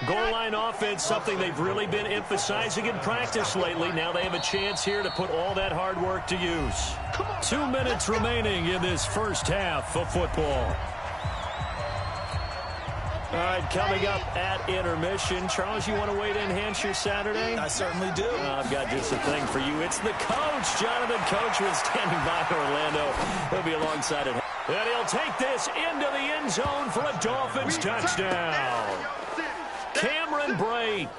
Goal line offense, something they've really been emphasizing in practice lately. Now they have a chance here to put all that hard work to use. 2 minutes remaining in this first half of football. All right, coming up at intermission. Charles, you want to wait to enhance your Saturday? I certainly do. I've got just a thing for you. It's the coach, Jonathan Coachman, standing by Orlando. He'll be alongside it. And he'll take this into the end zone for a Dolphins touchdown. Cameron Brate.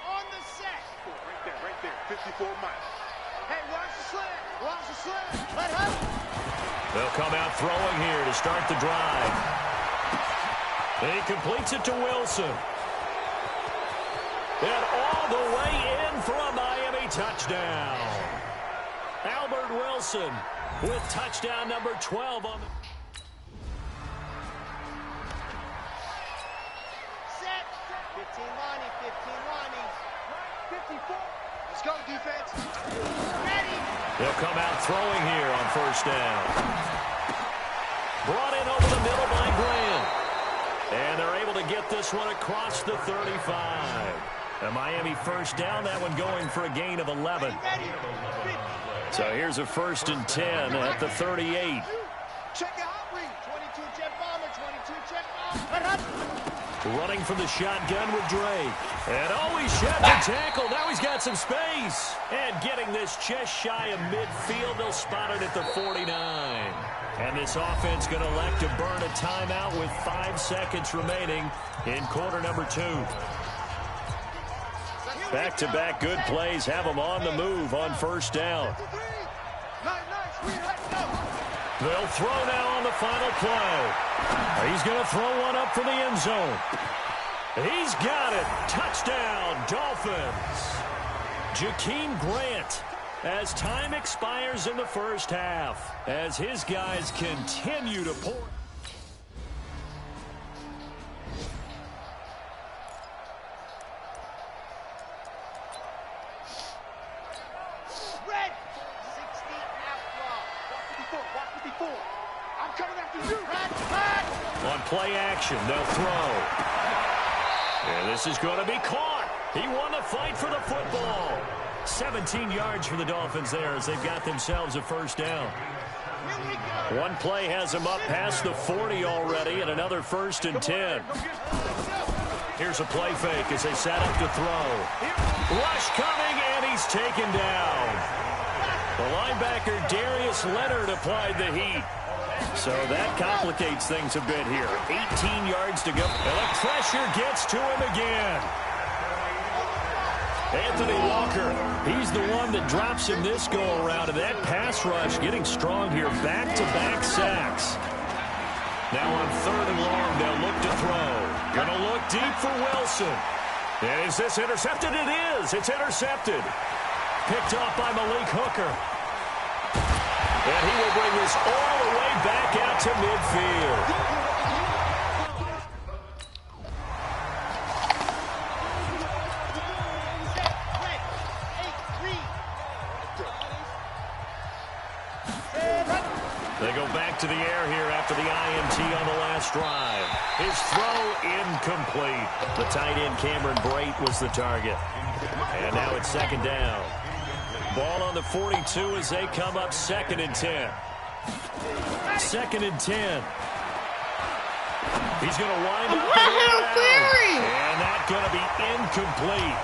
On the set. Right there. 54 miles. Hey, watch the slant. Watch the slant. Let him. They'll come out throwing here to start the drive. He completes it to Wilson. And all the way in for a Miami touchdown. Albert Wilson with touchdown number 12 on the... Set. 15 Lonnie. 54. Let's go, defense. Ready. They'll come out throwing here on first down. Brought in over the middle by Graham. And they're able to get this one across the 35. A Miami first down, that one going for a gain of 11. So here's a 1st and 10 at the 38. Check it out, read. 22 jet bomber, 22 jet bomber. Running from the shotgun with Drake. And he shed the tackle. Now he's got some space. And getting this just shy of midfield, they'll spot it at the 49. And this offense going to elect to burn a timeout with 5 seconds remaining in quarter number 2. Back-to-back good plays have them on the move on first down. They'll throw now on the final play. He's going to throw one up for the end zone. He's got it. Touchdown, Dolphins. Jakeem Grant, as time expires in the first half, as his guys continue to pour. Red. 60 out. Watch 54. I'm coming after you. Red. On play action, they'll throw. And this is going to be caught. He won the fight for the football. 17 yards for the Dolphins there as they've got themselves a first down. One play has them up past the 40 already, and another 1st and 10. Here's a play fake as they set up to throw. Rush coming, and he's taken down. The linebacker, Darius Leonard, applied the heat. So that complicates things a bit here. 18 yards to go. And the pressure gets to him again. Anthony Walker, he's the one that drops him this go-around. And that pass rush getting strong here. Back-to-back sacks. Now on 3rd and long, they'll look to throw. Gonna look deep for Wilson. And is this intercepted? It is. It's intercepted. Picked off by Malik Hooker. And he will bring this all the way back out to midfield. They go back to the air here after the INT on the last drive. His throw incomplete. The tight end Cameron Brate was the target. And now it's 2nd down. Ball on the 42 as they come up 2nd and 10. 2nd and 10. He's going to wind up. And that's going to be incomplete.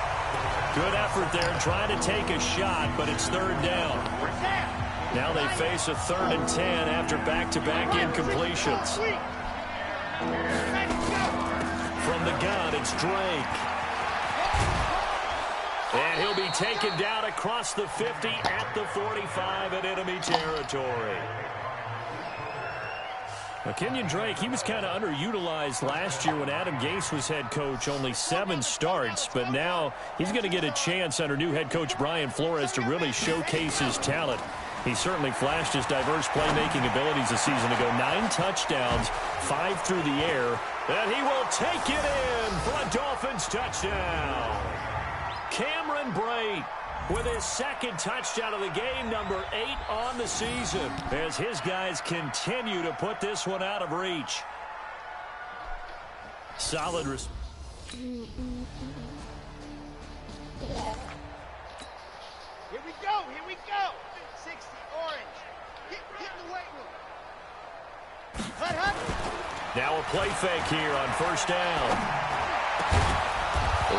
Good effort there trying to take a shot, but it's 3rd down. Now they face a 3rd and 10 after back-to-back incompletions. From the gun, it's Drake. And he'll be taken down across the 50 at the 45 in enemy territory. Now, Kenyon Drake, he was kind of underutilized last year when Adam Gase was head coach, only 7 starts. But now he's going to get a chance under new head coach Brian Flores to really showcase his talent. He certainly flashed his diverse playmaking abilities a season ago. 9 touchdowns, 5 through the air. And he will take it in for a Dolphins touchdown. Cameron Brate with his second touchdown of the game, number 8 on the season, as his guys continue to put this one out of reach. Solid response. Here we go. 60 orange. Get in the weight room. Hut. Now a play fake here on first down.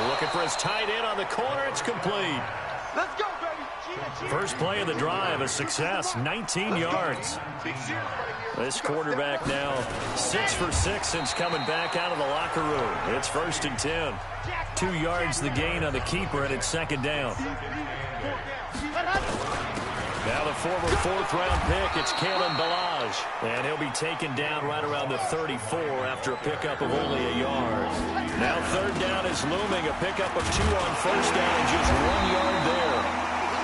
Looking for his tight end on the corner. It's complete. Let's go, baby. First play of the drive, a success, 19 yards. This quarterback now 6 for 6 since coming back out of the locker room. It's 1st and 10. 2 yards the gain on the keeper, and it's 2nd down. Now the former 4th-round pick, it's Kalen Ballage. And he'll be taken down right around the 34 after a pickup of only a yard. Now 3rd down is looming, a pickup of 2 on first down and just 1 yard there.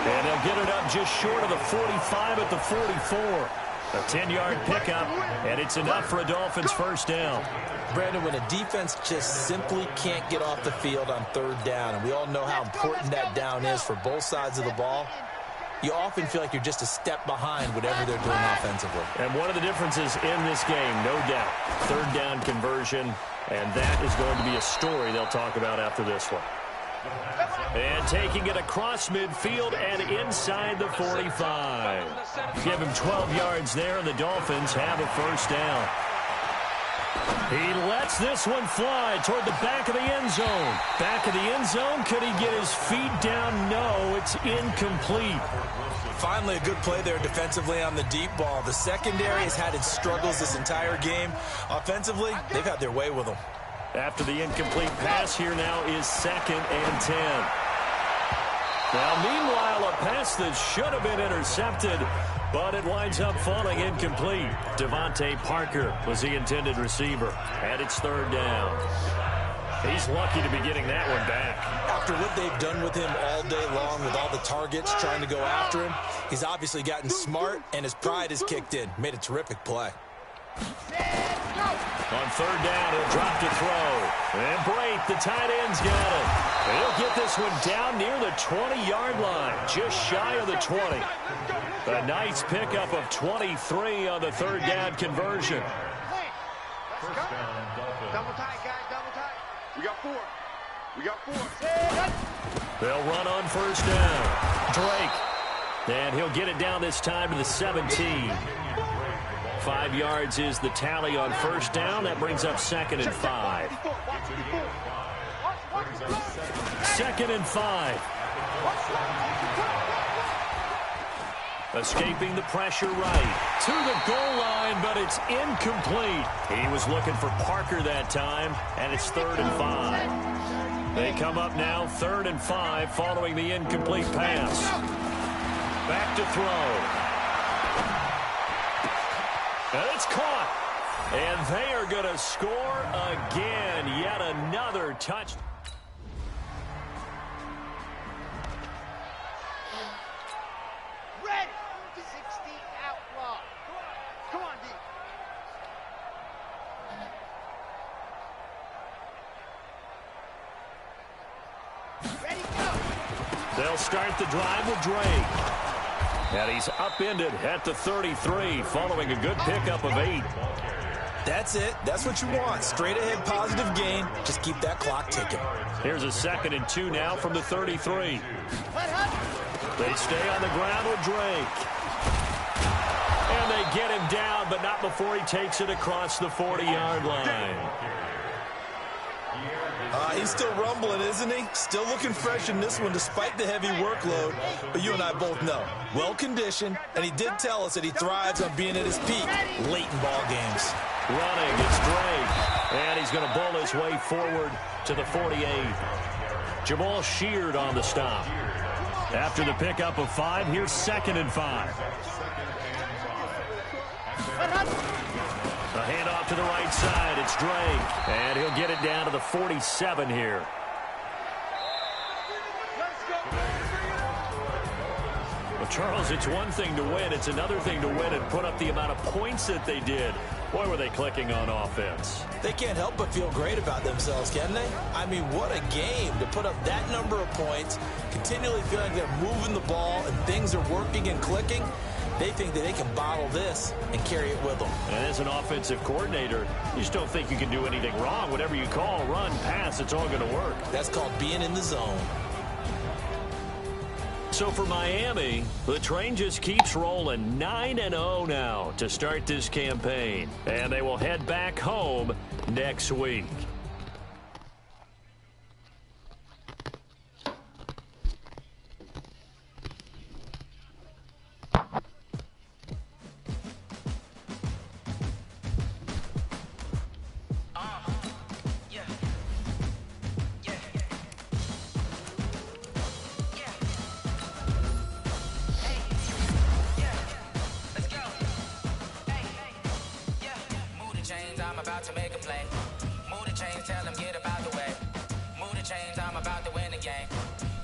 And they'll get it up just short of the 45 at the 44. A 10-yard pickup, and it's enough for a Dolphins first down. Brandon, when a defense just simply can't get off the field on 3rd down, and we all know how important that down is for both sides of the ball, you often feel like you're just a step behind whatever they're doing offensively. And one of the differences in this game, no doubt, 3rd down conversion, and that is going to be a story they'll talk about after this one. And taking it across midfield and inside the 45. Give him 12 yards there, and the Dolphins have a first down. He lets this one fly toward the back of the end zone. Back of the end zone. Could he get his feet down? No, it's incomplete. Finally, a good play there defensively on the deep ball. The secondary has had its struggles this entire game. Offensively, they've had their way with them. After the incomplete pass, here now is 2nd and 10. Now, meanwhile, a pass that should have been intercepted, but it winds up falling incomplete. Devontae Parker was the intended receiver, and it's 3rd down. He's lucky to be getting that one back. After what they've done with him all day long with all the targets trying to go after him, he's obviously gotten smart, and his pride has kicked in. Made a terrific play. On 3rd down, he'll drop to throw. And Brate, the tight end's got it. He'll get this one down near the 20-yard line, just shy of the 20. A nice pickup of 23 on the 3rd down conversion. Let's go. Double tight, guys, double tight. We got 4. They'll run on first down. Drake. And he'll get it down this time to the 17. 5 yards is the tally on first down. That brings up 2nd and 5. 2nd and 5. Escaping the pressure right to the goal line, but it's incomplete. He was looking for Parker that time, and it's 3rd and 5. They come up now 3rd and 5 following the incomplete pass. Back to throw. And it's caught. And they are going to score again. Yet another touch. Ready. 60 outlaw. Come on, D. Ready, go. They'll start the drive with Drake. And he's upended at the 33 following a good pickup of 8. That's it. That's what you want. Straight ahead positive gain. Just keep that clock ticking. Here's a 2nd and 2 now from the 33. They stay on the ground with Drake. And they get him down, but not before he takes it across the 40-yard line. He's still rumbling, isn't he? Still looking fresh in this one despite the heavy workload. But you and I both know, well-conditioned, and he did tell us that he thrives on being at his peak late in ball games. Running, it's Drake. And he's going to bull his way forward to the 48. Jamal Sheard on the stop. After the pickup of 5, here's 2nd and 5. A handoff to the right side. It's Drake. And he'll get it down to the 47 here. Well, Charles, it's one thing to win. It's another thing to win and put up the amount of points that they did. Boy, were they clicking on offense. They can't help but feel great about themselves, can they? I mean, what a game to put up that number of points, continually feeling they're moving the ball and things are working and clicking. They think that they can bottle this and carry it with them. And as an offensive coordinator, you just don't think you can do anything wrong. Whatever you call, run, pass, it's all going to work. That's called being in the zone. So for Miami, the train just keeps rolling 9-0 now to start this campaign. And they will head back home next week. To make a play. Move the chains, tell them get up out the way. Move the chains, I'm about to win the game.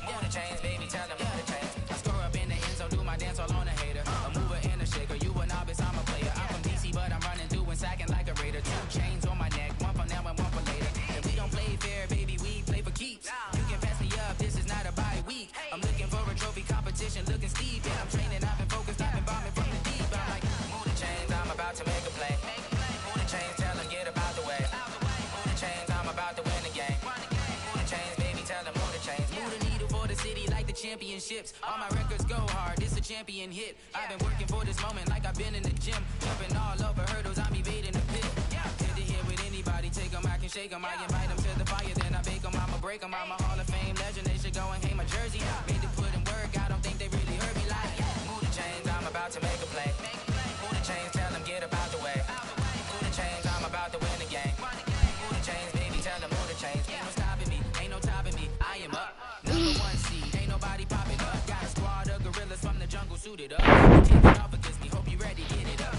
Move the chains, baby, tell them move the chains. I score up in the end zone, do my dance all on a hater. A mover and a shaker, you a novice, I'm a player. I'm from DC, but I'm running through and sacking like a raider. 2 chains on my neck, one for now and one for later. And we don't play fair, baby, we play for keeps. You can pass me up, this is not a bye week. I'm looking for a trophy competition, looking steep. And I'm training, I've been focused, I've been bombing from the deep. I'm like, move the chains, I'm about to make a play. Move the chains, tell them get up out the way. Move the chains, I'm about to win the game. Move the chains, baby, tell them move the chains. Move the needle for the city like the championships. All my records go hard, this a champion hit. I've been working for this moment like I've been in the gym. Jumping all over hurdles, I'm evading the pit. Hit it here with anybody, take them, I can shake them. I invite them to the fire, then I bake them, I'ma break them. I'm a Hall of Fame legend, they should go and hang my jersey. Made to put in work, I don't think they really heard me like. Move the chains, I'm about to make a play. Move the chains, tell them get up out the way. Move the chains, I'm about to win the game. Move the chains, baby, tell them move the chains. Ain't no stopping me, ain't no topping me, I am up. Number 1 seed, ain't nobody popping up. Got a squad of gorillas from the jungle suited up. Take it off against me, hope you ready, get it up.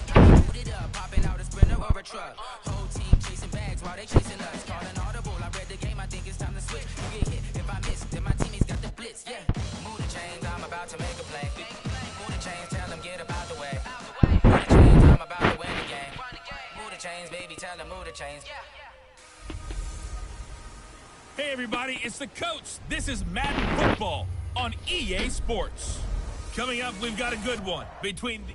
Boot it up, popping out a sprinter or a truck. Whole team chasing bags while they chasing us. Calling audible, I read the game, I think it's time to switch. You get hit, if I miss, then my teammates got the blitz, yeah. Move the chains, I'm about to make a play. Move the chains, tell them get up out the way. Move the chains, I'm about to win the game. Move the chains, baby, tell them move the chains. Hey everybody, it's the coach. This is Madden Football on EA Sports. Coming up, we've got a good one between the...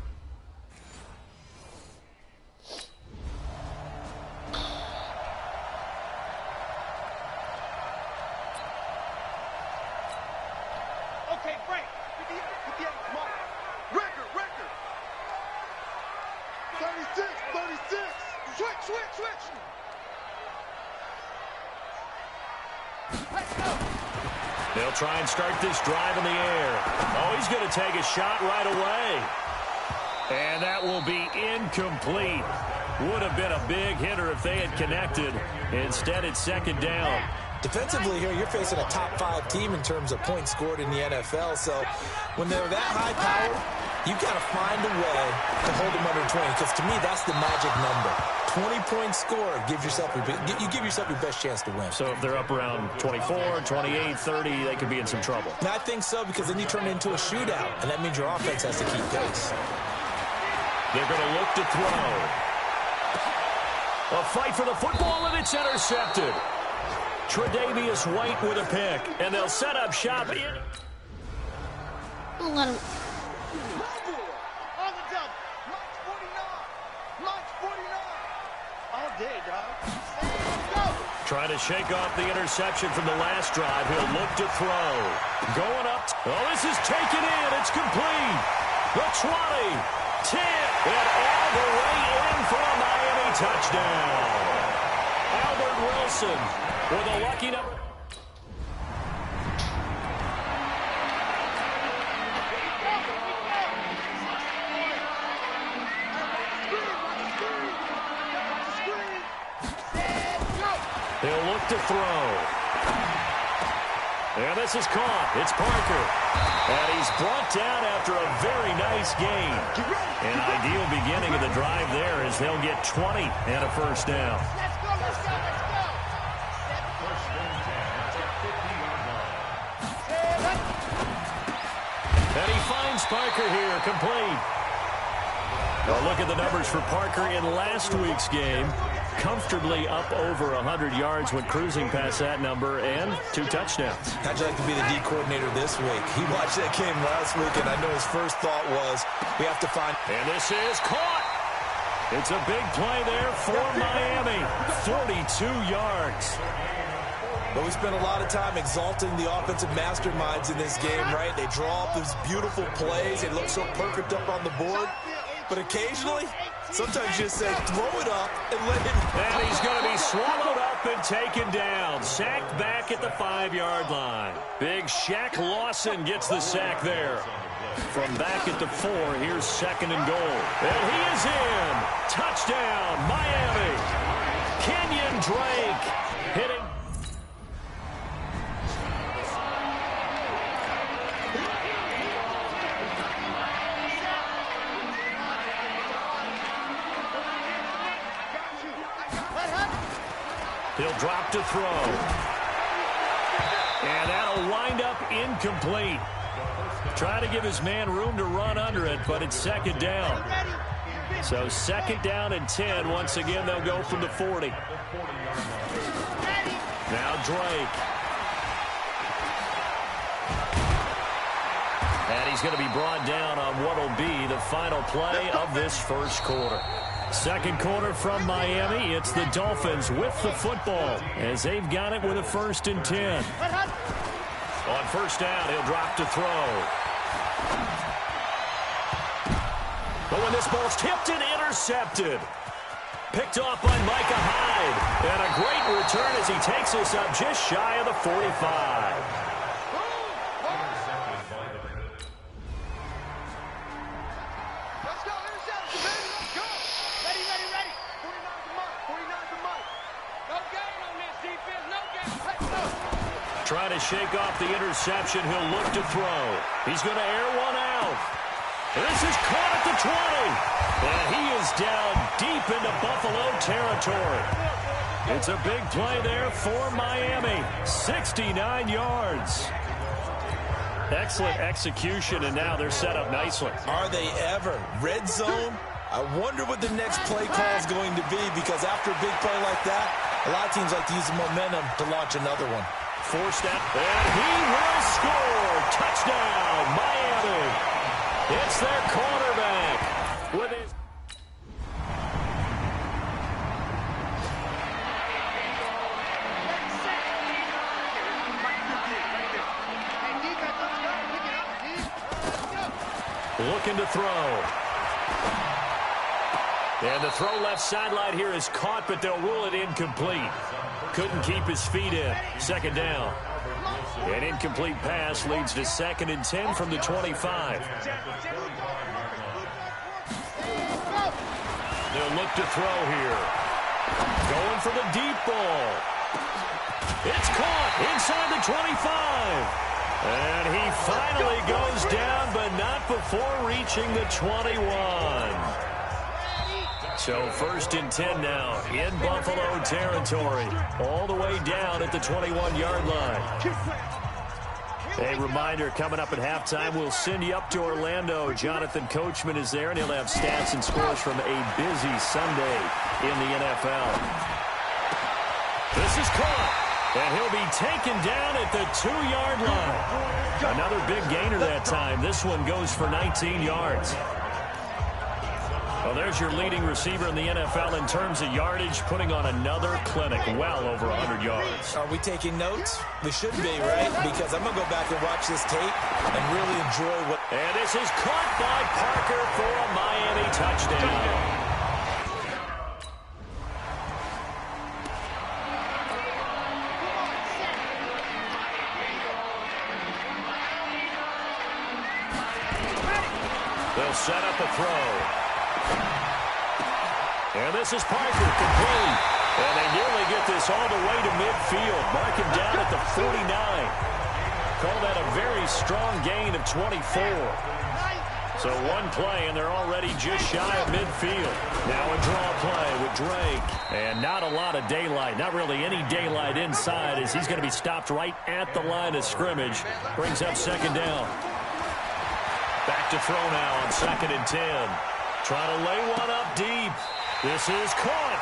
Okay, Frank, get the come on. Record. 36. Switch. Let's go. They'll try and start this drive in the air. Oh, he's going to take a shot right away. And that will be incomplete. Would have been a big hitter if they had connected. Instead, it's second down. Defensively here, you're facing a top 5 team in terms of points scored in the NFL. So when they're that high powered, you've got to find a way to hold them under 20. Because to me, that's the magic number. 20 points scored, you give yourself your best chance to win. So if they're up around 24, 28, 30, they could be in some trouble. And I think so, because then you turn it into a shootout, and that means your offense has to keep pace. They're going to look to throw. A fight for the football, and it's intercepted. Tre'Davious White with a pick, and they'll set up shop in. Don't let him. On the double. March 49. All day, dog. Go. Trying to shake off the interception from the last drive. He'll look to throw. Going up. Oh, this is taken in. It's complete. The 20, 10, and all the way in for a Miami touchdown. Albert Wilson with a lucky number. He'll look to throw. And this is caught. It's Parker. And he's brought down after a very nice gain. An ideal beginning of the drive there as they'll get 20 and a first down. Let's go. And he finds Parker here, complete. Well, look at the numbers for Parker in last week's game. Comfortably up over 100 yards when cruising past that number, and 2 touchdowns. How'd you like to be the D coordinator this week? He watched that game last week, and I know his first thought was, we have to find... And this is caught. It's a big play there for Miami. 42 yards. But we spent a lot of time exalting the offensive masterminds in this game, right? They draw up these beautiful plays. They look so perfect up on the board. But occasionally, sometimes you just say, throw it up and let him... And he's going to be swallowed up and taken down. Sacked back at the 5-yard line. Big Shaq Lawson gets the sack there. From back at the 4, here's 2nd and goal. And he is in. Touchdown, Miami. Kenyon Drake hitting. He'll drop to throw. And that'll wind up incomplete. Try to give his man room to run under it, but it's 2nd down. So 2nd down and 10. Once again, they'll go from the 40. Now Drake. And he's going to be brought down on what will be the final play of this first quarter. Second quarter from Miami. It's the Dolphins with the football as they've got it with a 1st and 10. On 1st down, he'll drop to throw. But when this ball's tipped and intercepted. Picked off by Micah Hyde. And a great return as he takes us up just shy of the 45. Trying to shake off the interception. He'll look to throw. He's going to air one out. And this is caught at the 20. And he is down deep into Buffalo territory. It's a big play there for Miami. 69 yards. Excellent execution, and now they're set up nicely. Are they ever? Red zone? I wonder what the next play call is going to be, because after a big play like that, a lot of teams like to use the momentum to launch another one. Forced out, and he will score. Touchdown, Miami. It's their quarterback with his... Looking to throw. And the throw left sideline here is caught, but they'll rule it incomplete. Couldn't keep his feet in. 2nd down. An incomplete pass leads to 2nd and 10 from the 25. They'll look to throw here. Going for the deep ball. It's caught inside the 25. And he finally goes down, but not before reaching the 21. So 1st and 10 now in Buffalo territory, all the way down at the 21-yard line. A reminder, coming up at halftime, we'll send you up to Orlando. Jonathan Coachman is there, and he'll have stats and scores from a busy Sunday in the NFL. This is caught, and he'll be taken down at the 2-yard line. Another big gainer that time. This one goes for 19 yards. Well, there's your leading receiver in the NFL in terms of yardage, putting on another clinic, well over 100 yards. Are we taking notes? We should be, right? Because I'm going to go back and watch this tape and really enjoy what... And this is caught by Parker for a Miami touchdown. They'll set up a throw. And this is Parker, complete. And they nearly get this all the way to midfield. Mark him down at the 49. Call that a very strong gain of 24. So one play, and they're already just shy of midfield. Now a draw play with Drake. And not a lot of daylight. Not really any daylight inside, as he's going to be stopped right at the line of scrimmage. Brings up 2nd down. Back to throw now on 2nd and 10. Trying to lay one up deep. This is caught.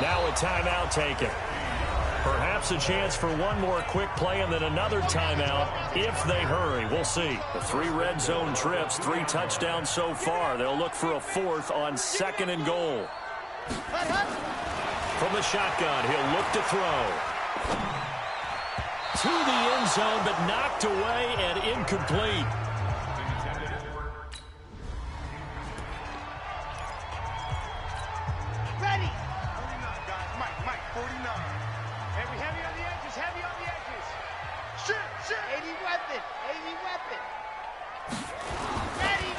Now a timeout taken. Perhaps a chance for one more quick play and then another timeout if they hurry. We'll see. The 3 red zone trips, 3 touchdowns so far. They'll look for a 4th on 2nd and goal. From the shotgun, he'll look to throw. To the end zone, but knocked away and incomplete. Ready. 49, guys. Mike, 49. Heavy on the edges, heavy on the edges. Shoot. 80 weapon. Ready.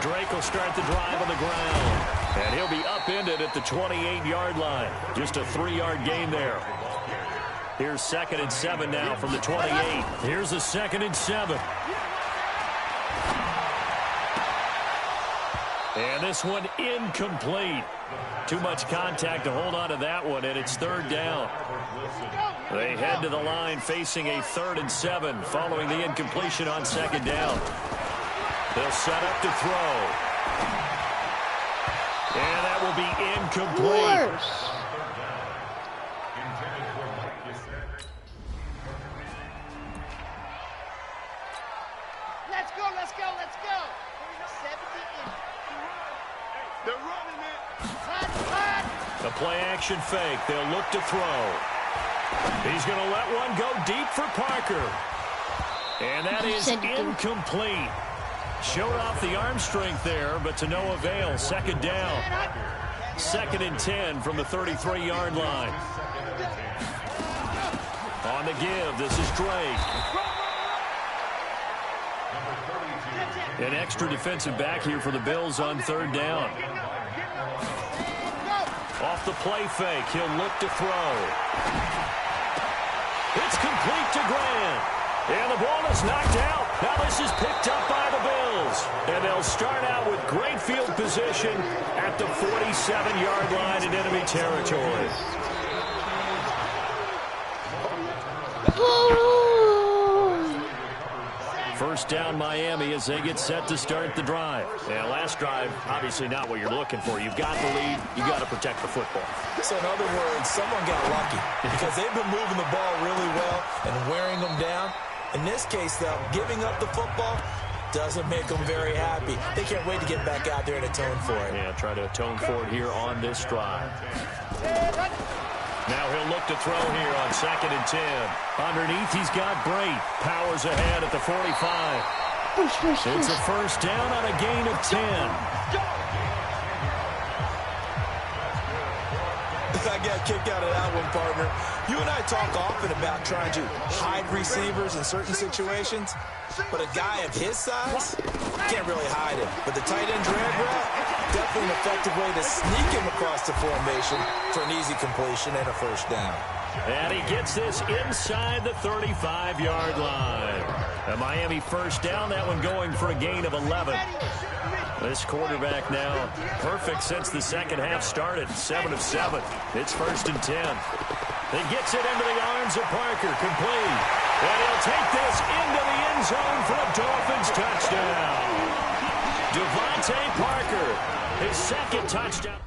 Drake will start the drive on the ground. And he'll be upended at the 28-yard line. Just a 3-yard gain there. Here's 2nd and 7 now from the 28. Here's a 2nd and 7. And this one incomplete. Too much contact to hold on to that one, and it's 3rd down. They head to the line facing a 3rd and 7 following the incompletion on 2nd down. They'll set up to throw. And that will be incomplete. Let's go. 70. They're running it. Hot. The play-action fake. They'll look to throw. He's going to let one go deep for Parker. And that is incomplete. Showed off the arm strength there, but to no avail. 2nd down. 2nd and 10 from the 33-yard line. On the give, this is Drake. An extra defensive back here for the Bills on 3rd down. Off the play fake, he'll look to throw. It's complete to Grant. And the ball is knocked out. Now this is picked up by the Bills. And they'll start out with great field position at the 47-yard line in enemy territory. First down Miami as they get set to start the drive. Yeah, last drive, obviously not what you're looking for. You've got the lead. You've got to protect the football. So in other words, someone got lucky because they've been moving the ball really well and wearing them down. In this case, though, giving up the football doesn't make them very happy. They can't wait to get back out there and atone for it. Yeah, try to atone for it here on this drive. Now he'll look to throw here on 2nd and 10. Underneath, he's got Brait. Powers ahead at the 45. It's a first down on a gain of 10. I got a kick out of that one, partner. You and I talk often about trying to hide receivers in certain situations, but a guy of his size can't really hide him. But the tight end drag route, definitely an effective way to sneak him across the formation for an easy completion and a first down. And he gets this inside the 35-yard line. A Miami first down, that one going for a gain of 11. This quarterback now perfect since the second half started. 7 of 7. It's 1st and 10. He gets it into the arms of Parker, complete. And he'll take this into the end zone for a Dolphins touchdown. Devontae Parker, his 2nd touchdown.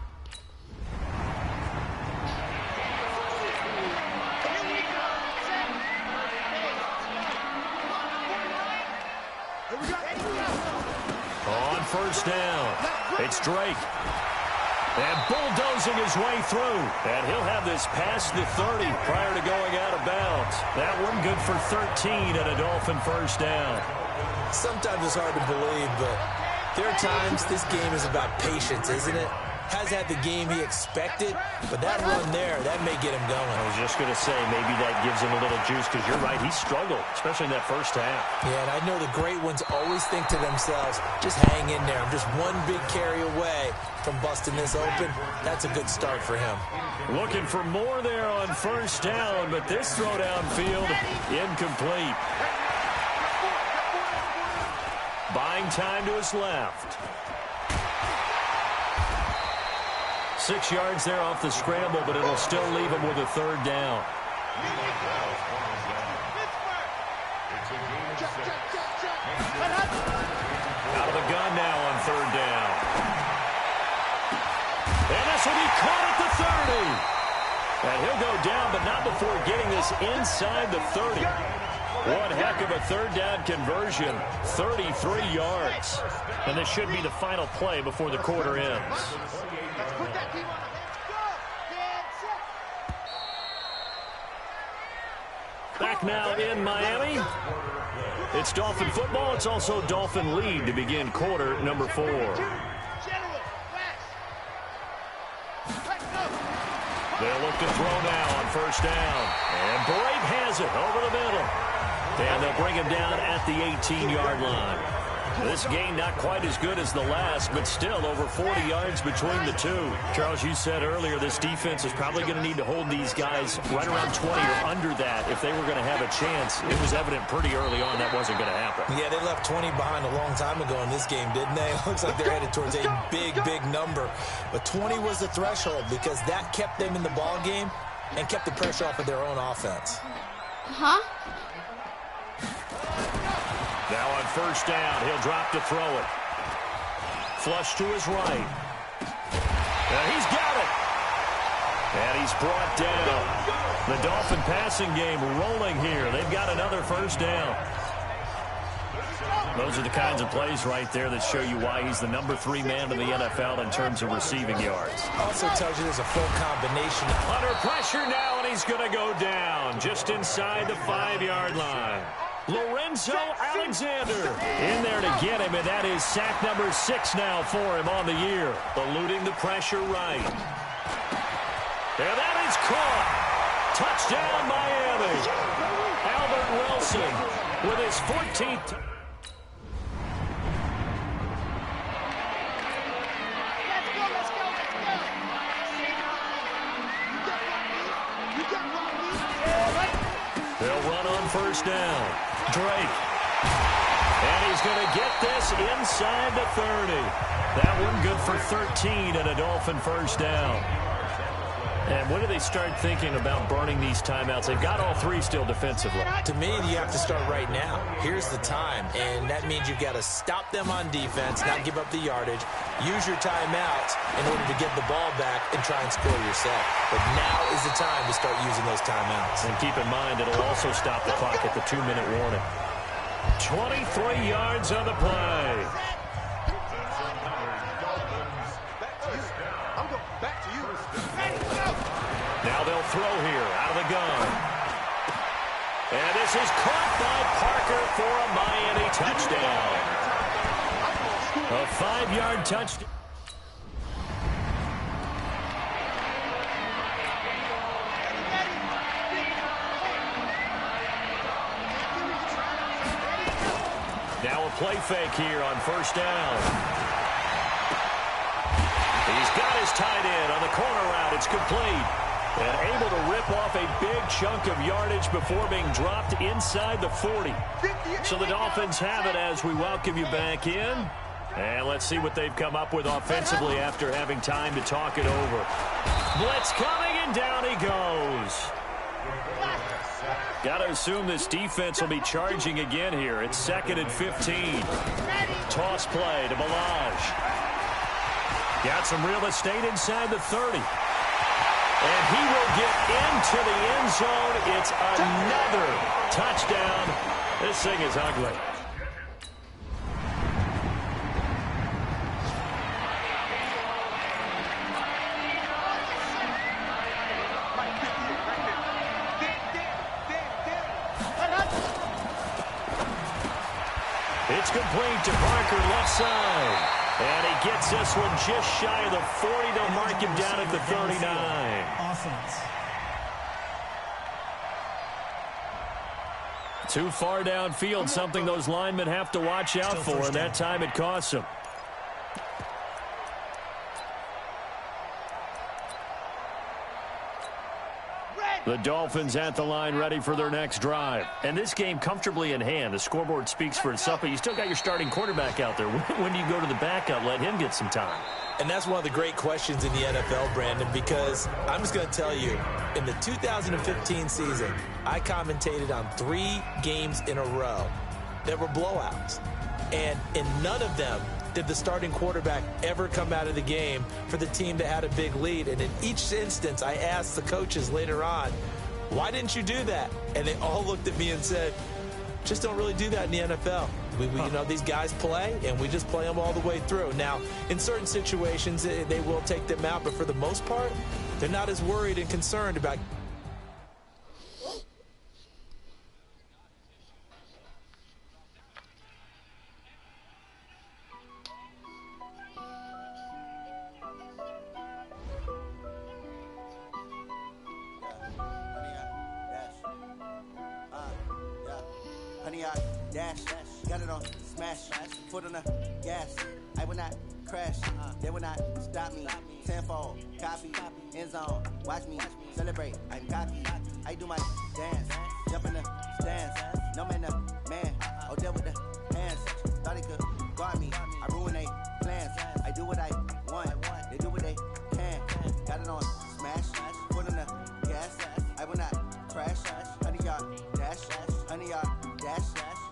On first down, it's Drake. And bulldozing his way through. And he'll have this past the 30 prior to going out of bounds. That one good for 13 and a Dolphin first down. Sometimes it's hard to believe, but there are times this game is about patience, isn't it? Has had the game he expected, but that run there, that may get him going. I was just going to say, maybe that gives him a little juice, because you're right, he struggled, especially in that first half. Yeah, and I know the great ones always think to themselves, just hang in there. I'm just one big carry away from busting this open. That's a good start for him. Looking for more there on first down, but this throw downfield, incomplete. Buying time to his left. 6 yards there off the scramble, but it'll still leave him with a 3rd down. Out of the gun now on third down. And this will be caught at the 30. And he'll go down, but not before getting this inside the 30. One heck of a third down conversion, 33 yards. And this should be the final play before the quarter ends. Back now in Miami. It's Dolphin football. It's also Dolphin lead to begin quarter number 4. They'll look to throw now on first down. And Brake has it over the middle. And they'll bring him down at the 18-yard line. This game not quite as good as the last, but still over 40 yards between the two. Charles, you said earlier this defense is probably going to need to hold these guys right around 20 or under that if they were going to have a chance. It was evident pretty early on that wasn't going to happen. Yeah, they left 20 behind a long time ago in this game, didn't they? It looks like they're headed towards a big, big number. But 20 was the threshold because that kept them in the ball game and kept the pressure off of their own offense. Now on first down, he'll drop to throw it. Flush to his right. And he's got it. And he's brought down. The Dolphin passing game rolling here. They've got another first down. Those are the kinds of plays right there that show you why he's the number 3 man in the NFL in terms of receiving yards. Also tells you there's a full combination. Under pressure now, and he's going to go down just inside the 5-yard line. Lorenzo Alexander in there to get him, and that is sack number 6 now for him on the year. Eluding the pressure right. And that is caught. Touchdown, Miami. Albert Wilson with his 14th. They'll run on first down. Drake. And he's going to get this inside the 30. That one good for 13 and a Dolphin first down. And when do they start thinking about burning these timeouts? They've got all 3 still defensively. To me, you have to start right now. Here's the time, and that means you've got to stop them on defense, not give up the yardage, use your timeouts in order to get the ball back and try and score yourself. But now is the time to start using those timeouts. And keep in mind, it'll also stop the clock at the 2-minute warning. 23 yards on the play. Now they'll throw here out of the gun. And this is caught by Parker for a Miami touchdown. A 5-yard touchdown. Now a play fake here on first down. He's got his tight end on the corner route. It's complete. And able to rip off a big chunk of yardage before being dropped inside the 40. So the Dolphins have it as we welcome you back in. And let's see what they've come up with offensively after having time to talk it over. Blitz coming, and down he goes. Got to assume this defense will be charging again here. It's 2nd and 15. Toss play to Balaj. Got some real estate inside the 30. And he will get into the end zone. It's another touchdown. This thing is ugly. It's complete to Parker, left side. And he gets this one just shy of the 40. They'll mark him down at the 39. Offense. Too far downfield, something those linemen have to watch out for, and that time it costs them. The Dolphins at the line ready for their next drive. And this game comfortably in hand. The scoreboard speaks for itself, but you still got your starting quarterback out there. When do you go to the backup, let him get some time? And that's one of the great questions in the NFL, Brandon, because I'm just going to tell you, in the 2015 season, I commentated on 3 games in a row that were blowouts. And in none of them did the starting quarterback ever come out of the game for the team that had a big lead. And in each instance, I asked the coaches later on, why didn't you do that? And they all looked at me and said, just don't really do that in the NFL. You know, these guys play, and we just play them all the way through. Now, in certain situations, they will take them out, but for the most part, they're not as worried and concerned about. Dash, got it on, smash, foot on the gas. I will not crash, they will not stop me. Tenfold, copy, end zone, watch me celebrate. I'm cocky, I do my dance, jump in the stands. No man, man, oh there with the hands. Thought he could guard me, I ruin they plans. I do what I want, they do what they can. Got it on, smash, foot on the gas. I will not crash, 100-yard dash, 100-yard dash.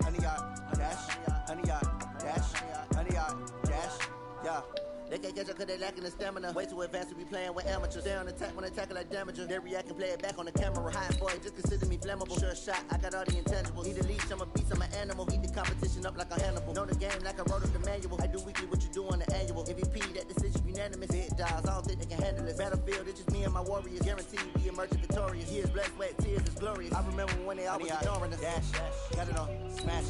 100-yard dash, 100-yard dash, 100-yard dash, yeah. They can't catch up cause they lacking the stamina. Way too advanced to be playing with amateurs. They on attack when they tackle like damager. They react and play it back on the camera. Hot boy, just consider me flammable. Sure shot, I got all the intangibles. Need a leash, I'm a beast, I'm an animal. Eat the competition up like a Hannibal. Know the game like I wrote up the manual. I do weekly what you do on the annual. MVP, that decision unanimous. Hit dials, I don't think they can handle it. Battlefield, it's just me and my warriors. Guaranteed we emerging victorious. Years, blood, sweat, tears, is glorious. I remember when they always ignoring us. Dash, got it on, smash,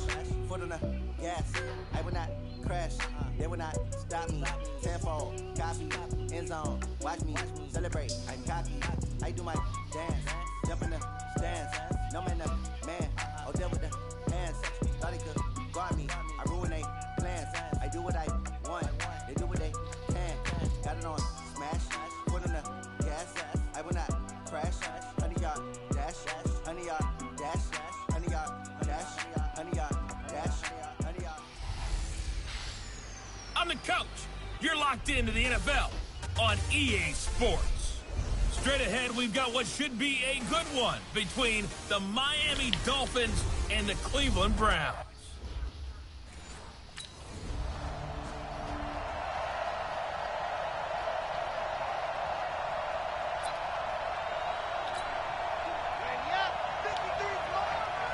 foot on the gas. I will not crash, they will not stop me. Tenfold, copy, end zone, watch me celebrate. I'm cocky, I do my dance, jump in the stands. No man, man, oh there with the hands. Thought he could guard me, I ruin they plans. I do what I want, they do what they can. Got it on, smash, foot on the gas. I will not crash, 100-yard dash, 100-yard dash, 100-yard dash, 100-yard dash, 100-yard. I'm the coach. You're locked into the NFL on EA Sports. Straight ahead, we've got what should be a good one between the Miami Dolphins and the Cleveland Browns.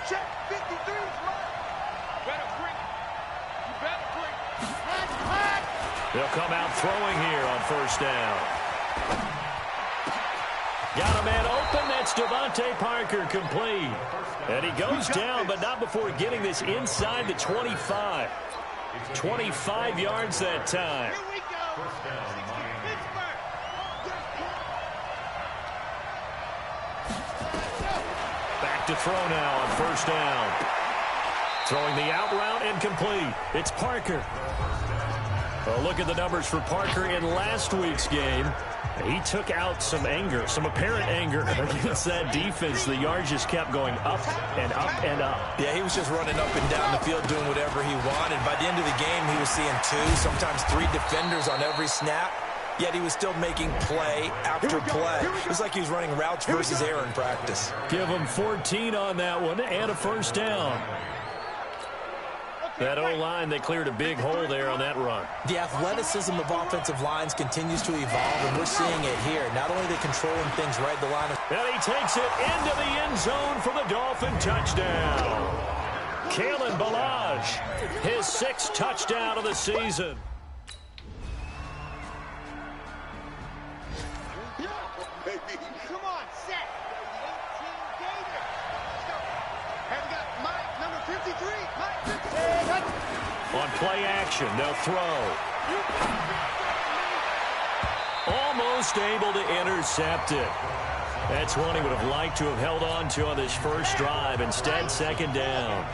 Check, 53's mine. Better bring it. You better bring it. They'll come out throwing here on first down. Got a man open. That's Devontae Parker, complete. And he goes down, but not before getting this inside the 25. 25 yards that time. Here we go. Pittsburgh. Back to throw now on first down. Throwing the out route and complete. It's Parker. Well, look at the numbers for Parker in last week's game. He took out some anger, some apparent anger against that defense. The yards just kept going up and up and up. Yeah, he was just running up and down the field doing whatever he wanted. By the end of the game, he was seeing 2, sometimes 3 defenders on every snap. Yet he was still making play after play. It was like he was running routes versus air in practice. Give him 14 on that one and a first down. That O-line, they cleared a big hole there on that run. The athleticism of offensive lines continues to evolve, and we're seeing it here. Not only are they controlling things right at the line of... And he takes it into the end zone for the Dolphin touchdown. Kalen Ballage, his 6th touchdown of the season. Come on, set. 18 Gator. Let's go. And we got Mike, number 53. Mike, 53. On play action, they'll throw. Almost able to intercept it. That's one he would have liked to have held on to on this first drive. Instead, second down.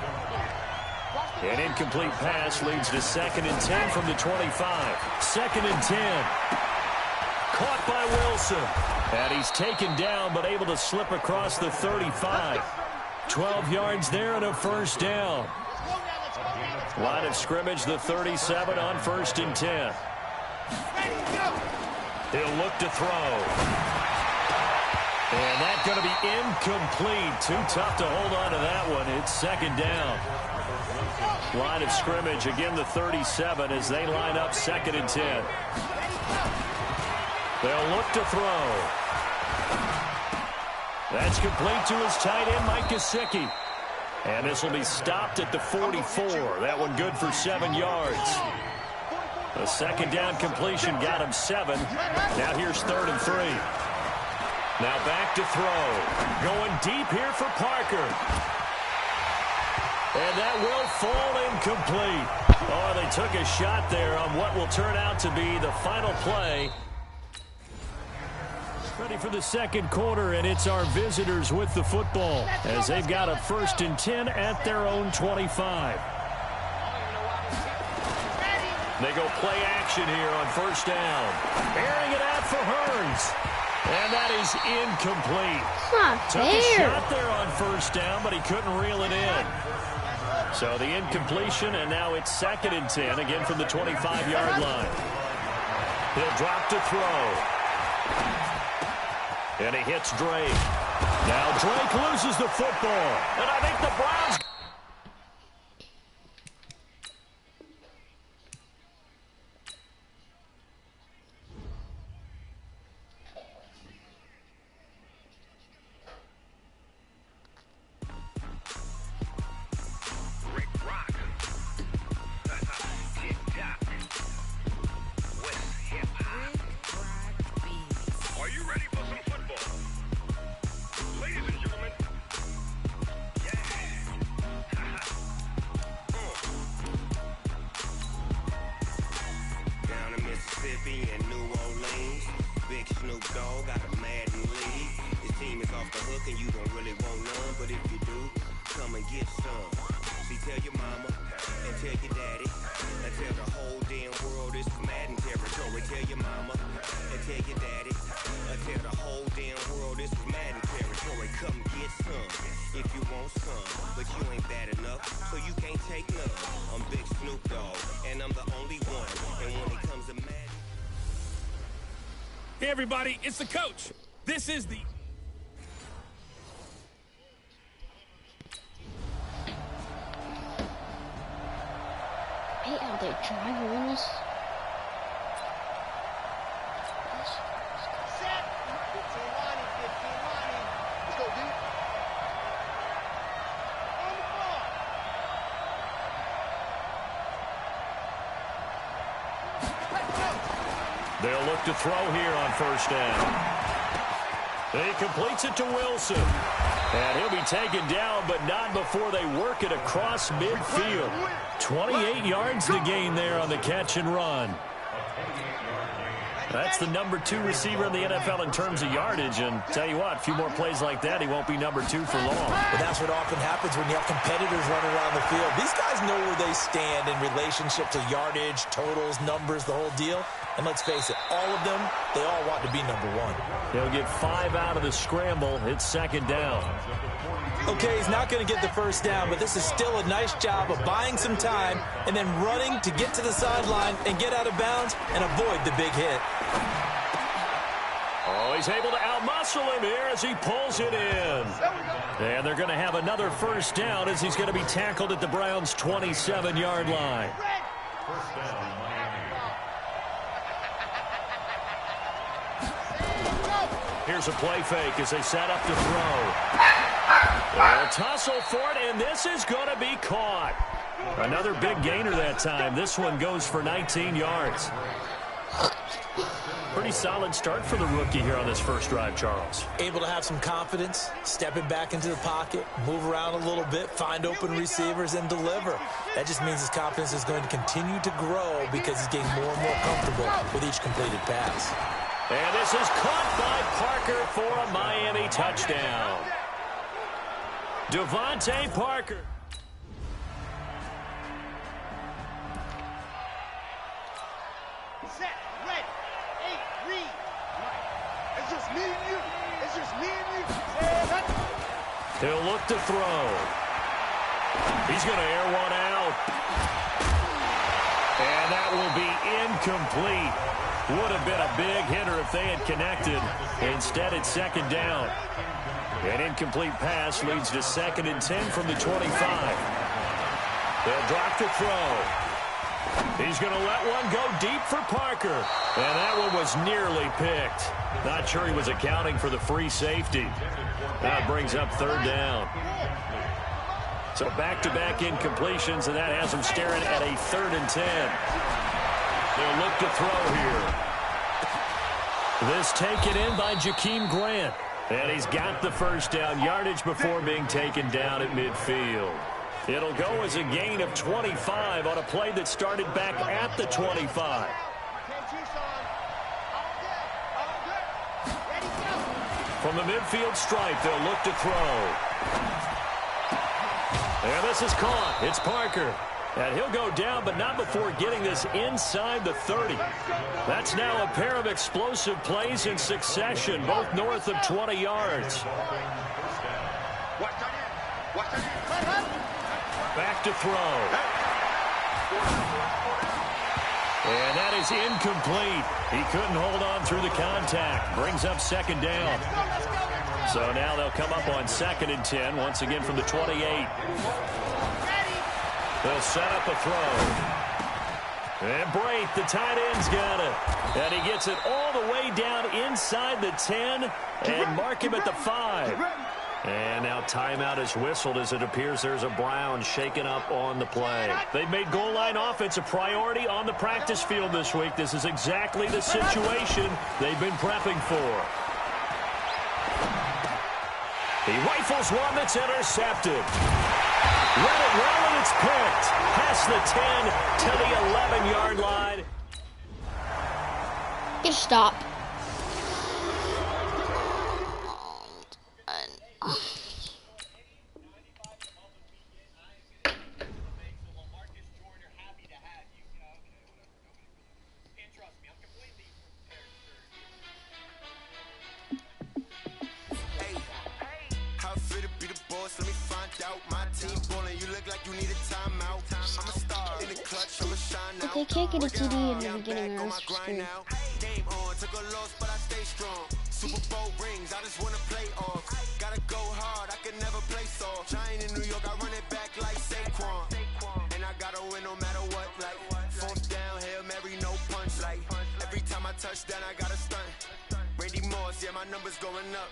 An incomplete pass leads to 2nd and 10 from the 25. 2nd and 10. Caught by Wilson. And he's taken down, but able to slip across the 35. 12 yards there and a first down. Line of scrimmage, the 37 on 1st and 10. He'll look to throw. And that's going to be incomplete. Too tough to hold on to that one. It's 2nd down. Line of scrimmage, again the 37 as they line up 2nd and 10. They'll look to throw. That's complete to his tight end, Mike Gesicki. And this will be stopped at the 44. That one good for 7 yards. The 2nd down completion got him 7. Now here's 3rd and 3. Now back to throw. Going deep here for Parker. And that will fall incomplete. Oh, they took a shot there on what will turn out to be the final play. Ready for the 2nd quarter, and it's our visitors with the football as they've got a 1st and 10 at their own 25. They go play action here on 1st down. Airing it out for Hearns. And that is incomplete. Took a shot there on 1st down, but he couldn't reel it in. So the incompletion, and now it's 2nd and 10, again from the 25-yard line. He'll drop to throw. And he hits Drake. Now Drake loses the football. And I think the Browns... and New Orleans, big Snoop Dogg got a Madden league. His team is off the hook and you don't really want none, but if you do, come and get some. See, tell your mama and tell your daddy and tell the whole damn world this is Madden territory. Tell your mama and tell your daddy and tell the whole damn world this is Madden territory. Come get some if you want some, but you ain't bad enough, so you can't take none. I'm Big Snoop Dogg and I'm the only one, and when it comes to Madden. Hey, everybody, it's the coach. This is the... Hey, are they driving this? Set. 15 lining, 15 lining. Let's go, dude. On the ball. Let's go. They'll look to throw here on 1st down. He completes it to Wilson. And he'll be taken down, but not before they work it across midfield. 28 yards to gain there on the catch and run. That's the number 2 receiver in the NFL in terms of yardage. And tell you what, a few more plays like that, he won't be number 2 for long. But that's what often happens when you have competitors running around the field. These guys know where they stand in relationship to yardage, totals, numbers, the whole deal. And let's face it, all of them, they all want to be number 1. He'll get 5 out of the scramble. It's 2nd down. Okay, he's not going to get the 1st down, but this is still a nice job of buying some time and then running to get to the sideline and get out of bounds and avoid the big hit. Oh, he's able to outmuscle him here as he pulls it in. And they're going to have another 1st down as he's going to be tackled at the Browns' 27-yard line. Here's a play fake as they set up to throw. They'll tussle for it, and this is going to be caught. Another big gainer that time. This one goes for 19 yards. Pretty solid start for the rookie here on this first drive, Charles. Able to have some confidence, stepping back into the pocket, move around a little bit, find open receivers, and deliver. That just means his confidence is going to continue to grow because he's getting more and more comfortable with each completed pass. And this is caught by Parker for a Miami touchdown. Devontae Parker. Set. Ready. 8. Read. It's just me and you. It's just me and you. He'll look to throw. He's going to air one out. And that will be incomplete. Would have been a big hitter if they had connected. Instead, it's 2nd down. An incomplete pass leads to 2nd and 10 from the 25. They'll drop to throw. He's going to let one go deep for Parker. And that one was nearly picked. Not sure he was accounting for the free safety. That brings up third down. So back-to-back incompletions, and that has him staring at a 3rd and 10. They'll look to throw here. This taken in by Jakeem Grant. And he's got the first down yardage before being taken down at midfield. It'll go as a gain of 25 on a play that started back at the 25. From the midfield stripe, they'll look to throw. And this is caught. It's Parker. And he'll go down, but not before getting this inside the 30. That's now a pair of explosive plays in succession, both north of 20 yards. Back to throw. And that is incomplete. He couldn't hold on through the contact. Brings up 2nd down. So now they'll come up on 2nd and 10, once again from the 28. They'll set up a throw. And Brate, the tight end's got it. And he gets it all the way down inside the 10 and mark him at the 5. And now timeout is whistled as it appears there's a Brown shaken up on the play. They've made goal line offense a priority on the practice field this week. This is exactly the situation they've been prepping for. He rifles one that's intercepted. Let it roll, and it's picked. Past the 10 to the 11-yard line. Just stop. They can't get a TD in the beginning or else for school. Game on, took a loss, but I stay strong. Super Bowl rings, I just wanna play off. Gotta go hard, I can never play soft. Giant in New York, I run it back like Saquon. And I gotta win no matter what, like 4th down, Hail Mary, no punch, like every time I touch down, I gotta stunt. Randy Moss, yeah, my numbers going up.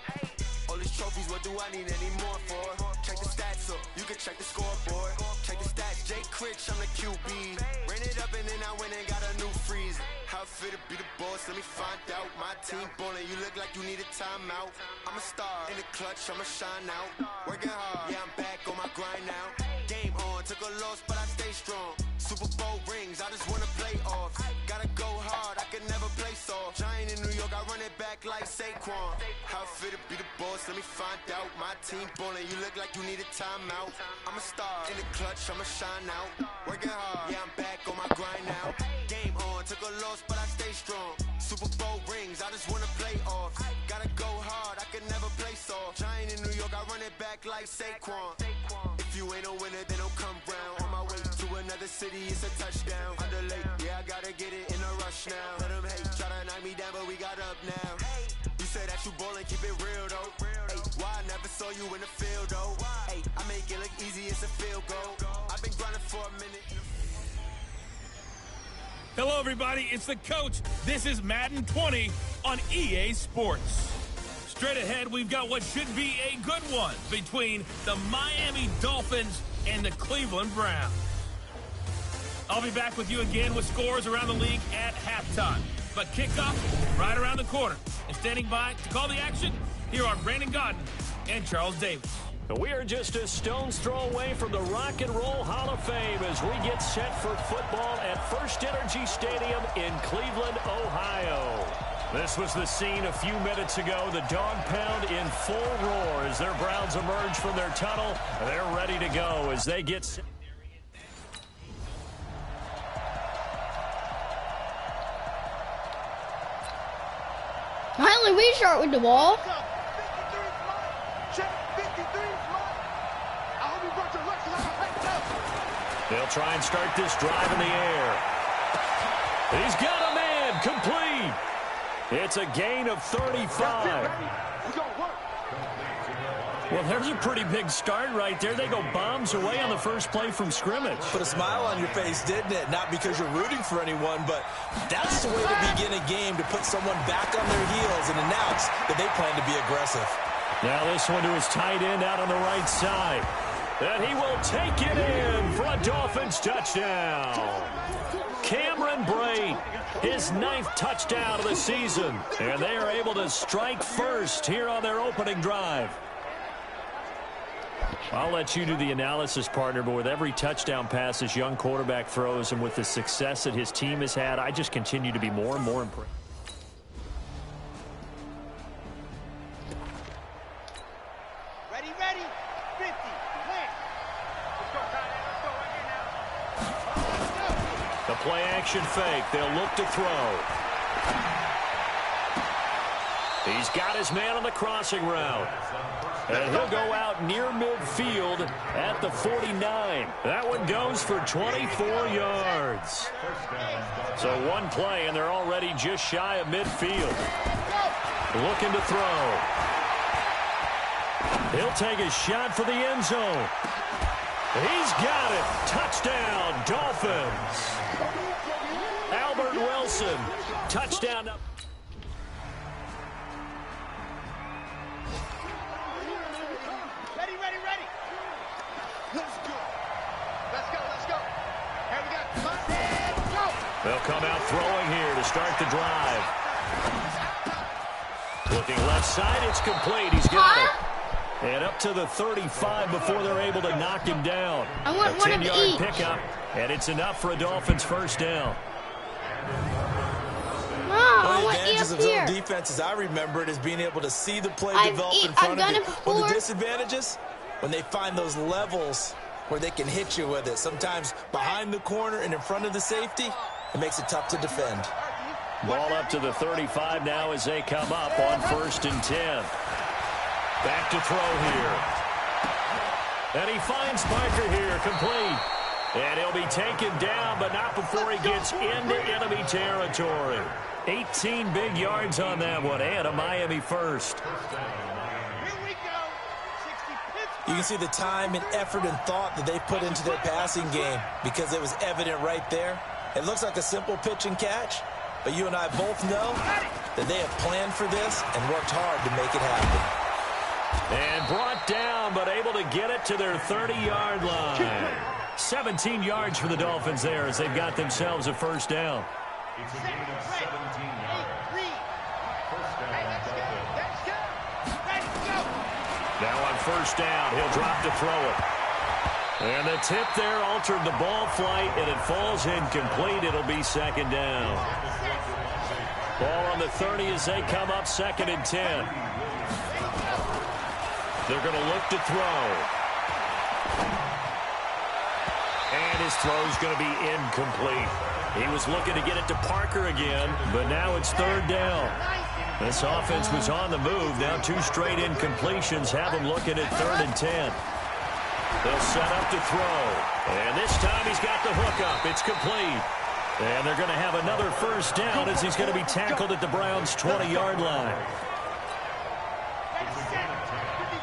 All these trophies, what do I need any more for? Check the stats up, you can check the scoreboard. Check the stats, Jay Critch, I'm the QB. Ran it up and then I went and got a new freeze. How fit to be the boss, let me find out. My team ballin', you look like you need a timeout. I'm a star, in the clutch, I'ma shine out. Working hard, yeah, I'm back on my grind now. Game on, took a loss, but I stay strong. Super Bowl rings, I just wanna play off. Gotta go hard, I can never play soft. Giant in New York, I run it back like Saquon. How fit to be the boss, let me find out. My team ballin', you look like you need a timeout. I'm a star, in the clutch, I'ma shine out. Working hard, yeah, I'm back on my grind now. Game on, took a loss, but I stay strong. Super Bowl rings, I just wanna play off. Gotta go hard, I can never play soft. Giant in New York, I run it back like Saquon. If you ain't a winner, then don't come round. On my way to another city, it's a touchdown. Underlay, yeah, I gotta get it in a rush now. Let them hate, try to knock me down, but we got up now. You say that you ballin', keep it real though. Hey, why I never saw you in the field though? Hey, I make it look easy, it's a field goal. I've been grinding for a minute. Hello, everybody. It's the coach. This is Madden 20 on EA Sports. Straight ahead, we've got what should be a good one between the Miami Dolphins and the Cleveland Browns. I'll be back with you again with scores around the league at halftime. But kickoff right around the corner. And standing by to call the action, here are Brandon Godden and Charles Davis. We are just a stone's throw away from the Rock and Roll Hall of Fame as we get set for football at First Energy Stadium in Cleveland, Ohio. This was the scene a few minutes ago. The dog pound in full roar as their Browns emerge from their tunnel. They're ready to go as they get set. Finally, we start with the ball. They'll try and start this drive in the air. He's got a man, complete. It's a gain of 35. Well, there's a pretty big start right there. They go bombs away on the first play from scrimmage. Put a smile on your face, didn't it? Not because you're rooting for anyone, but that's the way to begin a game, to put someone back on their heels and announce that they plan to be aggressive. Now this one to his tight end out on the right side. And he will take it in for a Dolphins touchdown. Cameron Brate, his 9th touchdown of the season. And they are able to strike first here on their opening drive. I'll let you do the analysis, partner, but with every touchdown pass this young quarterback throws and with the success that his team has had, I just continue to be more and more impressed. Ready, 50, plant. Let's go, tight end. Let's go right here now. Let's go. The play action fake. They'll look to throw. He's got his man on the crossing route. And he'll go out near midfield at the 49. That one goes for 24 yards. So one play, and they're already just shy of midfield. Looking to throw. He'll take a shot for the end zone. He's got it. Touchdown, Dolphins. Albert Wilson. Touchdown. Ready. Let's go. Here we got Madden. Go. They'll come out throwing here to start the drive. Looking left side, it's complete. He's got it. And up to the 35 before they're able to knock him down. I want a one of 10-yard each. pickup, and it's enough for a Dolphins first down. Mom, One I of the want advantages you of up here. zone defense, as I remember it, is being able to see the play I've develop in I've front of done you. it Well, the before. disadvantages, when they find those levels where they can hit you with it, sometimes behind the corner and in front of the safety, it makes it tough to defend. Ball up to the 35 now as they come up on 1st and 10. Back to throw here. And he finds Parker here, complete. And he'll be taken down, but not before he gets into enemy territory. 18 big yards on that one, and a Miami first. Here we go. 60 Pittsburgh. You can see the time and effort and thought that they put into their passing game because it was evident right there. It looks like a simple pitch and catch, but you and I both know that they have planned for this and worked hard to make it happen. And brought down, but able to get it to their 30-yard line. 17 yards for the Dolphins there as they've got themselves a first down. Now on first down, he'll drop to throw it. And the tip there altered the ball flight, and it falls incomplete. It'll be second down. Ball on the 30 as they come up 2nd and 10. They're going to look to throw. And his throw's going to be incomplete. He was looking to get it to Parker again, but now it's 3rd down. This offense was on the move. Now 2 straight incompletions have him looking at 3rd and 10. They'll set up to throw. And this time he's got the hook up. It's complete. And they're going to have another first down as he's going to be tackled at the Browns' 20-yard line.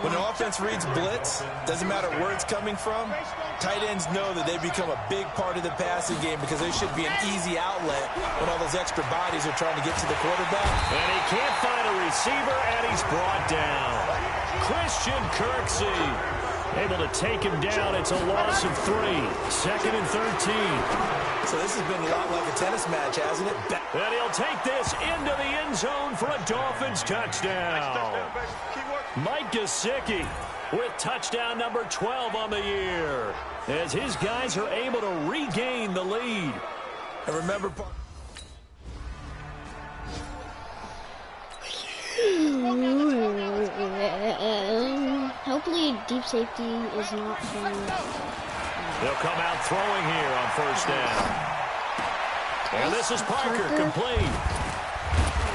When the offense reads blitz, doesn't matter where it's coming from, tight ends know that they become a big part of the passing game because they should be an easy outlet when all those extra bodies are trying to get to the quarterback. And he can't find a receiver, and he's brought down. Christian Kirksey able to take him down. It's a loss of 3. 2nd and 13. So this has been a lot like a tennis match, hasn't it? And he'll take this into the end zone for a Dolphins touchdown. Mike Gesicki with touchdown number 12 on the year as his guys are able to regain the lead. And remember, Hopefully deep safety is not going. They'll come out throwing here on first down. And this is Parker, complete.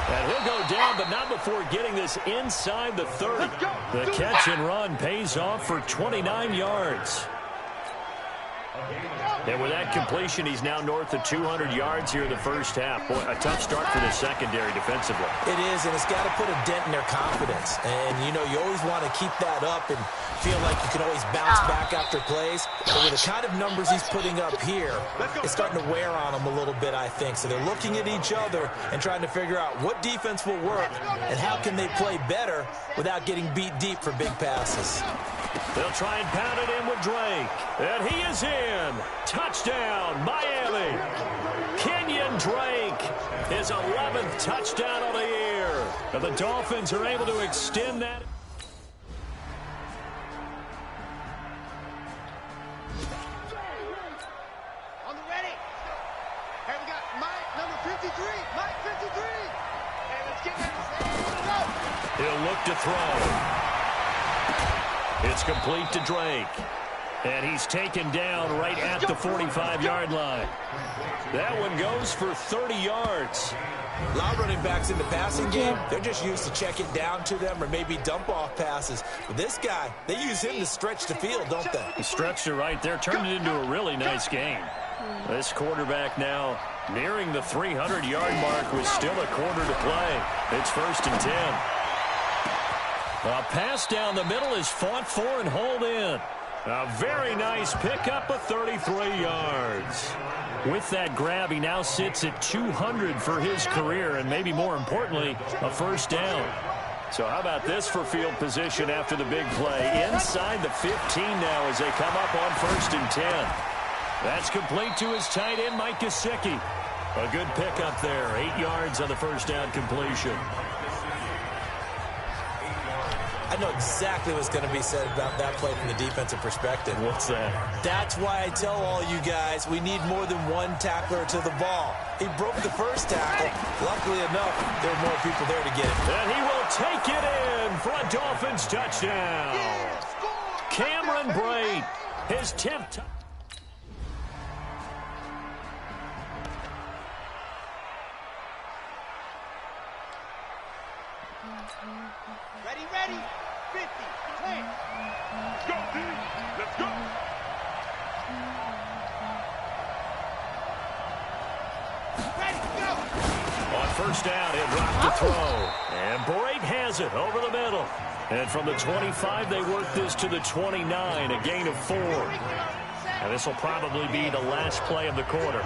And he'll go down, but not before getting this inside the 30. The catch and run pays off for 29 yards. And with that completion, he's now north of 200 yards here in the first half. Boy, a tough start for the secondary defensively. It is, and it's got to put a dent in their confidence. And, you know, you always want to keep that up and feel like you can always bounce back after plays. But with the kind of numbers he's putting up here, it's starting to wear on them a little bit, I think. So they're looking at each other and trying to figure out what defense will work and how can they play better without getting beat deep for big passes. They'll try and pound it in with Drake. And he is in. Touchdown, Miami. Kenyon Drake, his 11th touchdown of the year. And the Dolphins are able to extend that. On the ready. Hey, we got Mike, number 53. Mike, 53. Hey, let's get ready. He'll look to throw. It's complete to Drake. And he's taken down right at the 45-yard line. That one goes for 30 yards. A lot of running backs in the passing game, they're just used to check it down to them or maybe dump off passes. But this guy, they use him to stretch the field, don't they? He stretched it right there, turned it into a really nice game. This quarterback now nearing the 300-yard mark with still a quarter to play. It's 1st and 10. A pass down the middle is fought for and hauled in. A very nice pickup of 33 yards. With that grab, he now sits at 200 for his career, and maybe more importantly, a first down. So how about this for field position after the big play? Inside the 15 now as they come up on 1st and 10. That's complete to his tight end, Mike Gesicki. A good pickup there, 8 yards on the first down completion. I know exactly what's going to be said about that play from the defensive perspective. What's that? That's why I tell all you guys we need more than one tackler to the ball. He broke the first tackle. Luckily enough, there were more people there to get it. And he will take it in for a Dolphins touchdown. Cameron Brate, his 10th touchdown. Ready, ready. 50, clear. Let's go, D. Let's go. Ready, go. On first down, he'll drop to throw. And Brate has it over the middle. And from the 25, they work this to the 29, a gain of 4. And this will probably be the last play of the quarter.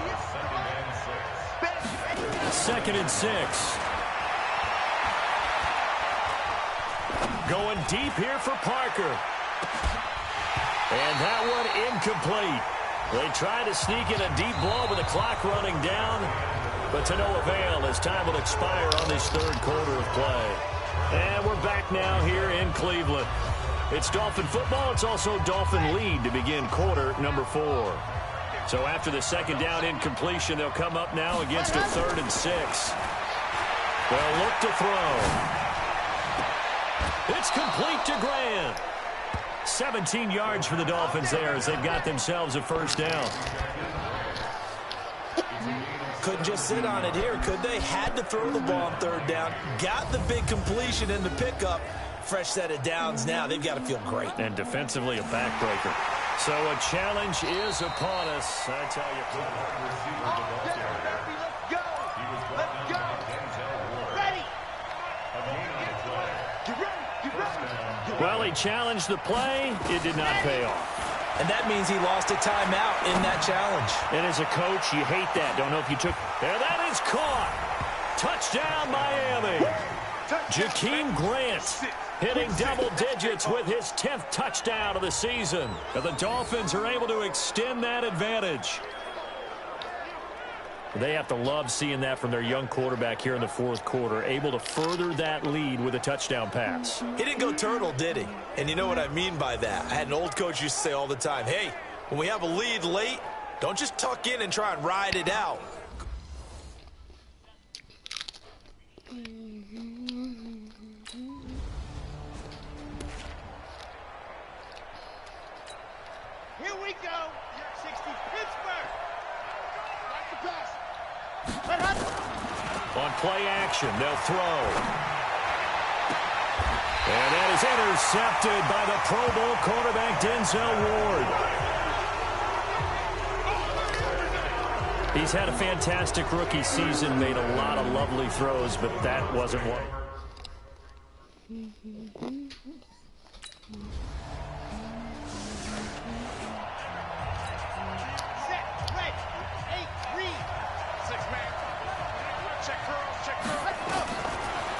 2nd and 6. Going deep here for Parker. And that one incomplete. They try to sneak in a deep blow with the clock running down, but to no avail as time will expire on this 3rd quarter of play. And we're back now here in Cleveland. It's Dolphin football. It's also Dolphin lead to begin quarter number 4. So after the 2nd down incompletion, they'll come up now against a 3rd and 6. They'll look to throw. It's complete to Grant. 17 yards for the Dolphins there as they've got themselves a first down. Couldn't just sit on it here, could they? Had to throw the ball on 3rd down. Got the big completion in the pickup. Fresh set of downs now. They've got to feel great. And defensively a backbreaker. So a challenge is upon us. I tell you. Let's go. Let's go. Ready. Get ready. Get ready. Well, he challenged the play. It did not pay off. And that means he lost a timeout in that challenge. And as a coach, you hate that. Don't know if you took. And that is caught. Touchdown, Miami. Jakeem Grant hitting double digits with his 10th touchdown of the season. And the Dolphins are able to extend that advantage. They have to love seeing that from their young quarterback here in the 4th quarter, able to further that lead with a touchdown pass. He didn't go turtle, did he? And you know what I mean by that. I had an old coach used to say all the time, hey, when we have a lead late, don't just tuck in and try and ride it out. Here we go. 60 Pittsburgh. Like the pass. On play action, they'll throw. And that is intercepted by the Pro Bowl quarterback Denzel Ward. He's had a fantastic rookie season, made a lot of lovely throws, but that wasn't one.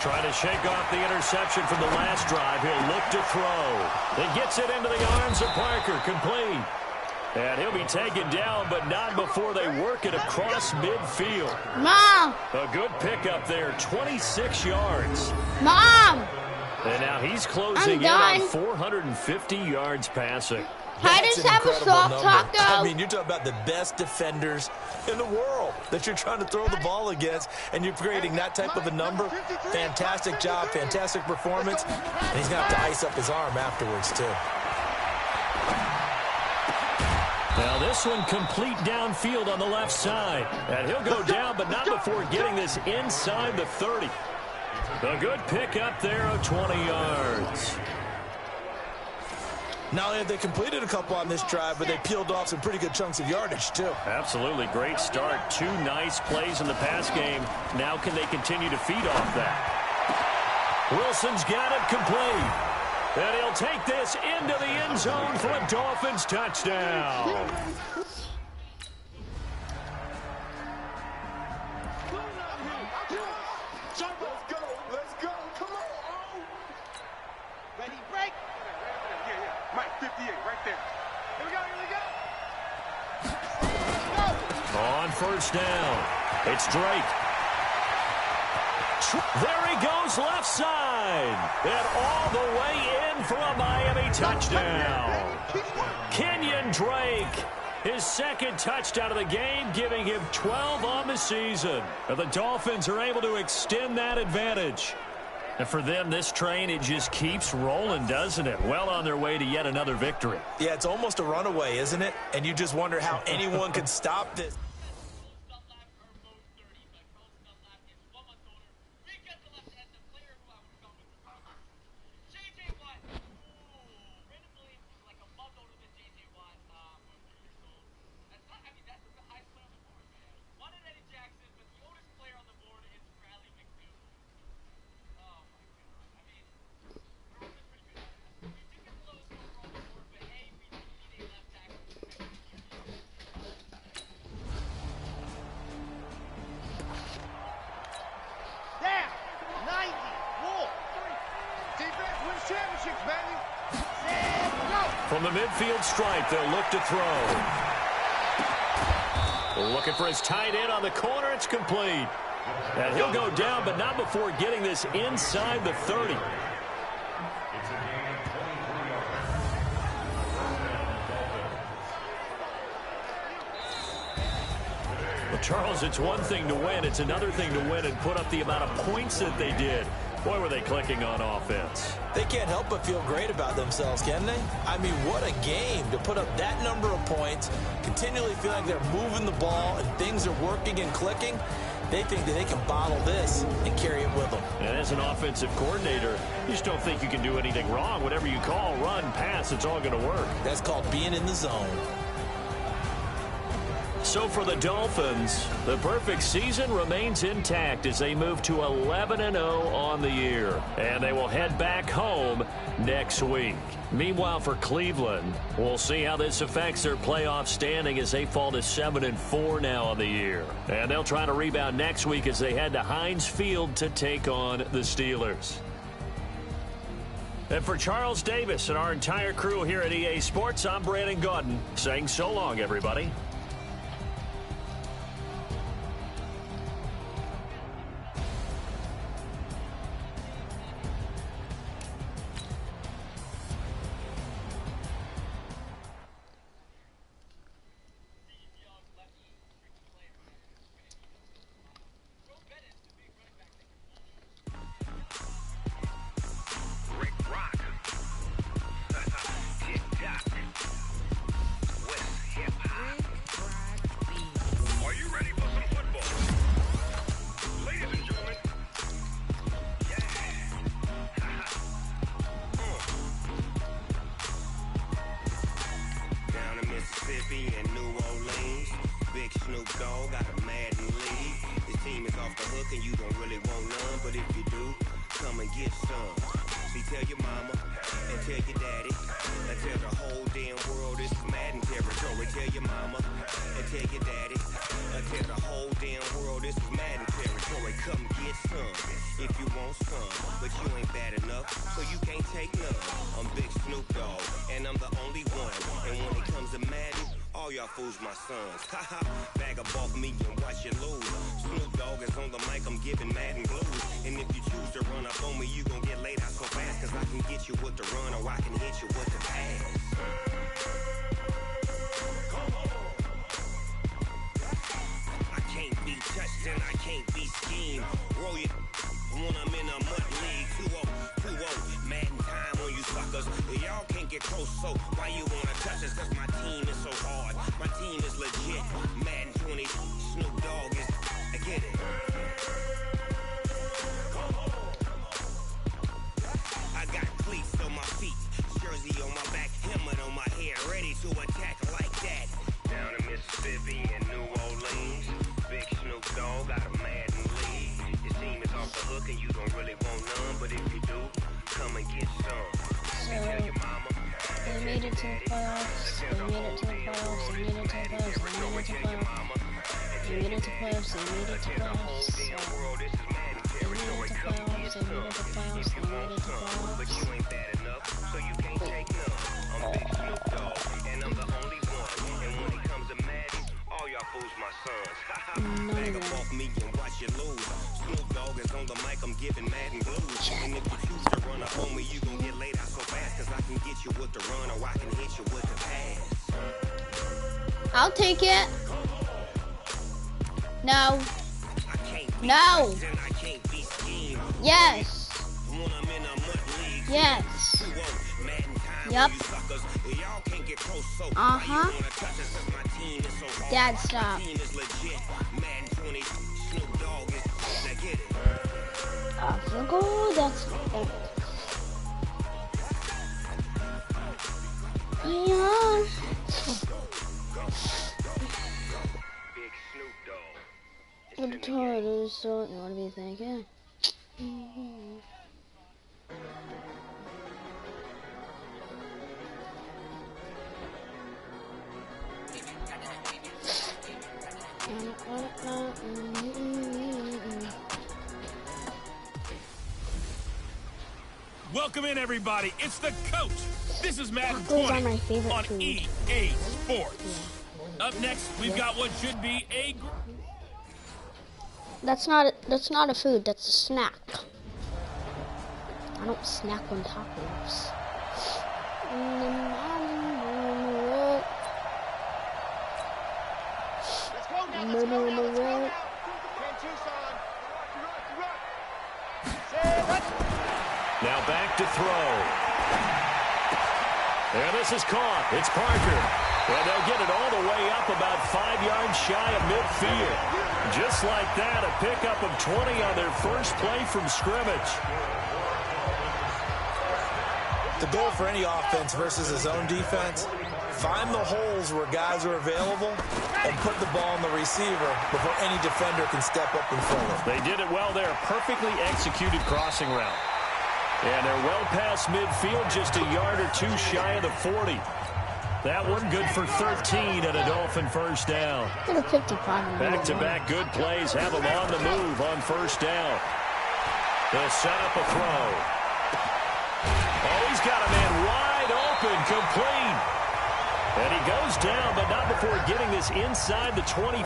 Trying to shake off the interception from the last drive. He'll look to throw. He gets it into the arms of Parker. Complete. And he'll be taken down, but not before they work it across midfield. Mom! A good pickup there, 26 yards. Mom! And now he's closing in on 450 yards passing. I just have a soft talk, though. I mean, you're talking about the best defenders in the world that you're trying to throw the ball against, and you're creating that type of a number. Fantastic job, fantastic performance, and he's going to have to ice up his arm afterwards, too. Now this one complete downfield on the left side. And he'll go down, but not before getting this inside the 30. A good pickup there of 20 yards. Not only have they completed a couple on this drive, but they peeled off some pretty good chunks of yardage, too. Absolutely. Great start. 2 nice plays in the pass game. Now can they continue to feed off that? Wilson's got it complete. And he'll take this into the end zone for a Dolphins touchdown. Let's go. Come on. Ready, break. Mike, 58, right there. Here we go. On first down, it's Drake. There he goes left side. And all the way in for a Miami touchdown. Kenyon Drake, his second touchdown of the game, giving him 12 on the season. And the Dolphins are able to extend that advantage. And for them, this train, it just keeps rolling, doesn't it? Well on their way to yet another victory. Yeah, it's almost a runaway, isn't it? And you just wonder how anyone could stop this. From the midfield stripe, they'll look to throw. Looking for his tight end on the corner. It's complete. And he'll go down, but not before getting this inside the 30. Well, Charles, it's one thing to win. It's another thing to win and put up the amount of points that they did. Boy, were they clicking on offense. They can't help but feel great about themselves, can they? I mean, what a game to put up that number of points, continually feel like they're moving the ball and things are working and clicking. They think that they can bottle this and carry it with them. And as an offensive coordinator, you just don't think you can do anything wrong. Whatever you call, run, pass, it's all going to work. That's called being in the zone. So for the Dolphins, the perfect season remains intact as they move to 11-0 on the year. And they will head back home next week. Meanwhile, for Cleveland, we'll see how this affects their playoff standing as they fall to 7-4 now on the year. And they'll try to rebound next week as they head to Heinz Field to take on the Steelers. And for Charles Davis and our entire crew here at EA Sports, I'm Brandon Gaudin saying so long, everybody. Snoop Dogg got a Madden league. This team is off the hook and you don't really want none, but if you do, come and get some. See, tell your mama and tell your daddy and tell the whole damn world this is Madden territory. Tell your mama and tell your daddy and tell the whole damn world this is Madden territory. Come get some if you want some, but you ain't bad enough, so you can't take none. I'm Big Snoop Dogg, and I'm the only one. And when it comes to Madden, all y'all fools my sons. Haha, bag up off me and watch you lose. Snoop Dogg is on the mic, I'm giving Madden blues. And if you choose to run up on me, you gon' get laid out so fast, cause I can get you with the run or I can hit you with the pass. I can't be touched and I can't be schemed. Roll you when I'm in a mud league. 2-0, 2-0, Madden time on you suckers. Y'all can't get close, so why you wanna touch us? Cause my team is so hard, my team is legit. Madden 20, Snoop Dogg is, I get it. I got cleats on my feet, jersey on my back, helmet on my head, ready to attack like that. Down in Mississippi and New Orleans, Big Snoop Dogg got a Madden league. Your team is off the hook and you don't really want none, but if you do, come and get some. Tell your mama. They made it to the playoffs. They made it to the playoffs. They made it to the playoffs. They made it to the playoffs. They made it to playoffs. They made it to playoffs. They made it to playoffs. They made it to playoffs. They made it to playoffs. But you ain't bad enough, so you can't take none. I'm Big Snoop Dogg, and I'm the only one. And when it comes to Madden, all y'all fools my sons. Bag up off me and watch you lose. Snoop Dogg is on the mic, I'm giving Madden blues. And if you choose to run up on me, you gon' get laid out so fast, cause I can get you with the run or I can hit you with the pass. I'll take it. No. No. Yes. Yes. Yep. Uh-huh. Dad, stop. Field goal, that's yeah. What a toy is, so you want to be thinking. Welcome in, everybody. It's the coach. This is Madden Tacos 20 are my favorite on food. EA Sports. Up next, we've got what should be a... That's not a food, that's a snack. I don't snack on tacos. Now back to throw. There, this is caught. It's Parker. Well, they'll get it all the way up about 5 yards shy of midfield. Just like that, a pickup of 20 on their first play from scrimmage. The goal for any offense versus his own defense, find the holes where guys are available and put the ball on the receiver before any defender can step up and fill it. They did it well there. Perfectly executed crossing route. And they're well past midfield, just a yard or two shy of the 40. That one good for 13 and a Dolphin first down. Back-to-back good plays have them on the move on first down. They'll set up a throw. Oh, he's got a man wide open, complete. And he goes down, but not before getting this inside the 25.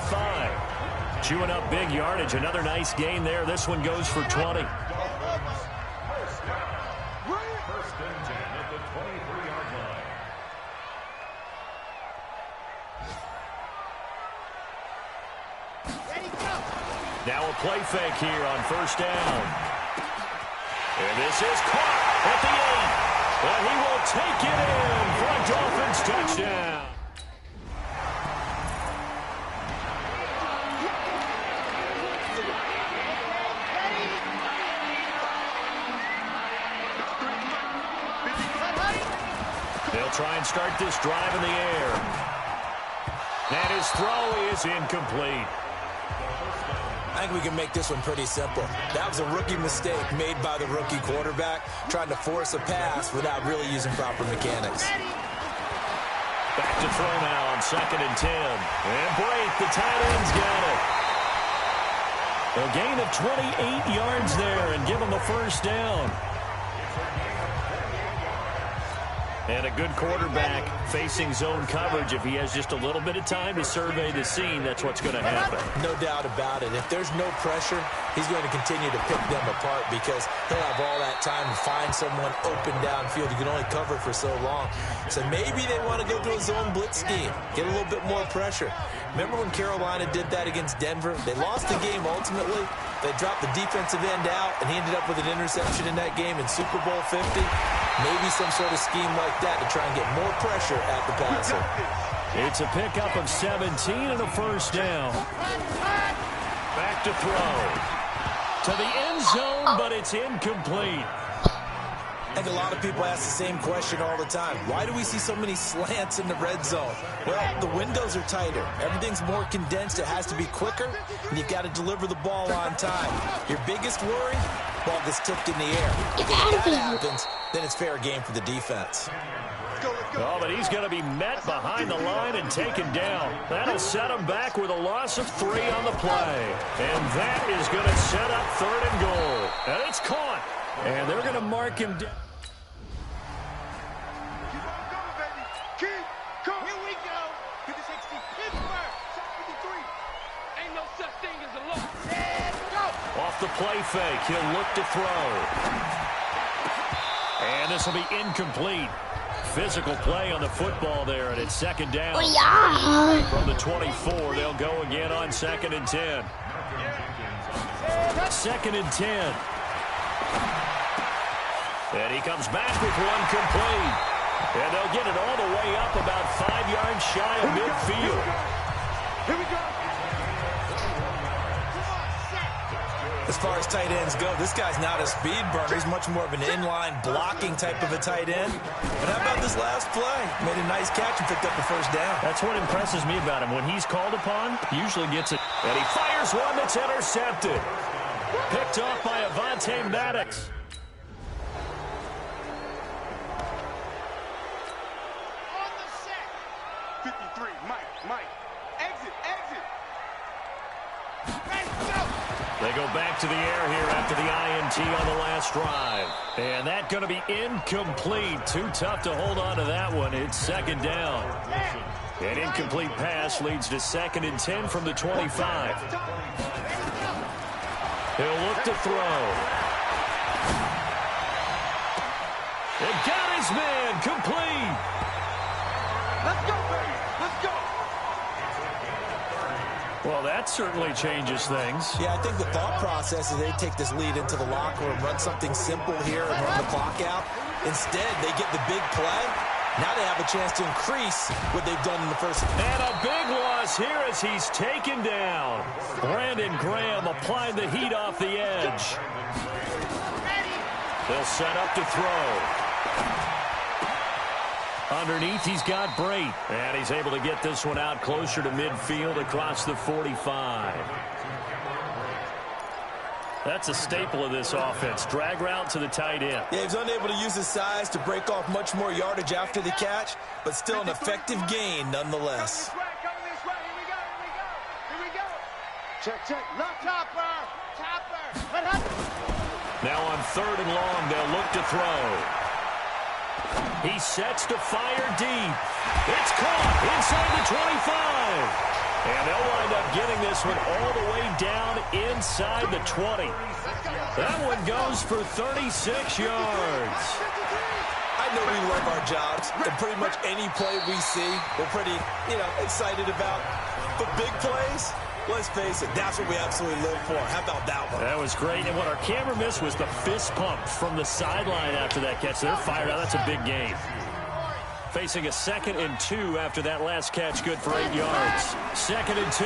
Chewing up big yardage. Another nice gain there. This one goes for 20. First and 10 at the 23-yard line. Now a play fake here on first down. And this is caught at the 8. And he will take it in for a Dolphins touchdown. They'll try and start this drive in the air. And his throw is incomplete. I think we can make this one pretty simple. That was a rookie mistake made by the rookie quarterback, trying to force a pass without really using proper mechanics. Back to throw now on 2nd and 10. And break, the tight end's got it. A gain of 28 yards there and give him the first down. And a good quarterback facing zone coverage. If he has just a little bit of time to survey the scene, that's what's going to happen. No doubt about it. If there's no pressure, he's going to continue to pick them apart because he'll have all that time to find someone open downfield. You can only cover for so long. So maybe they want to go to a zone blitz scheme, get a little bit more pressure. Remember when Carolina did that against Denver? They lost the game ultimately. They dropped the defensive end out, and he ended up with an interception in that game in Super Bowl 50. Maybe some sort of scheme like that to try and get more pressure at the passer. It's a pickup of 17 and a first down. Back to throw. To the end zone, but it's incomplete. I think a lot of people ask the same question all the time. Why do we see so many slants in the red zone? Well, the windows are tighter. Everything's more condensed. It has to be quicker, and you've got to deliver the ball on time. Your biggest worry? Ball gets tipped in the air. If that happens, then it's fair game for the defense. Oh, but he's going to be met behind the line and taken down. That'll set him back with a loss of 3 on the play. And that is going to set up 3rd and goal. And it's caught. And they're going to mark him down. Keep on going, baby. Keep going. Here we go. To the 60. Pittsburgh. 53. Ain't no such thing as a loss. Let's go. Off the play fake. He'll look to throw. And this will be incomplete. Physical play on the football there, and it's 2nd down. Oh, yeah. From the 24, they'll go again on 2nd and 10. 2nd and 10. And he comes back with one complete. And they'll get it all the way up about 5 yards shy of midfield. Here we go. As far as tight ends go, this guy's not a speed burner. He's much more of an inline blocking type of a tight end. But how about this last play? Made a nice catch and picked up the first down. That's what impresses me about him. When he's called upon, he usually gets it. And he fires one that's intercepted. Picked off by Avonte Maddox. On the set. 53. Mike. Exit. Let's go. They go back to the air here after the INT on the last drive. And that's going to be incomplete. Too tough to hold on to that one. It's 2nd down. An incomplete pass leads to 2nd and 10 from the 25. He'll look to throw. And got his man complete. Let's go, baby. Let's go. Well, that certainly changes things. Yeah, I think the thought process is they take this lead into the locker room, run something simple here and run the clock out. Instead, they get the big play. Now they have a chance to increase what they've done in the first. And a big loss here as he's taken down. Brandon Graham applied the heat off the edge. They'll set up to throw. Underneath, he's got Brate. And he's able to get this one out closer to midfield across the 45. That's a staple of this offense. Drag route to the tight end. Yeah, he was unable to use his size to break off much more yardage after the catch, but still an effective gain nonetheless. Coming this way. Here we go. Check. Look, Chopper. Now on 3rd and long, they'll look to throw. He sets to fire deep. It's caught inside the 25. And they'll wind up getting this one all the way down inside the 20. That one goes for 36 yards. I know we love our jobs, and pretty much any play we see, we're pretty, excited about. But big plays, let's face it, that's what we absolutely live for. How about that one? That was great. And what our camera missed was the fist pump from the sideline after that catch. They're fired out. That's a big game. Facing a 2nd and 2 after that last catch, good for 8 yards. 2nd and 2.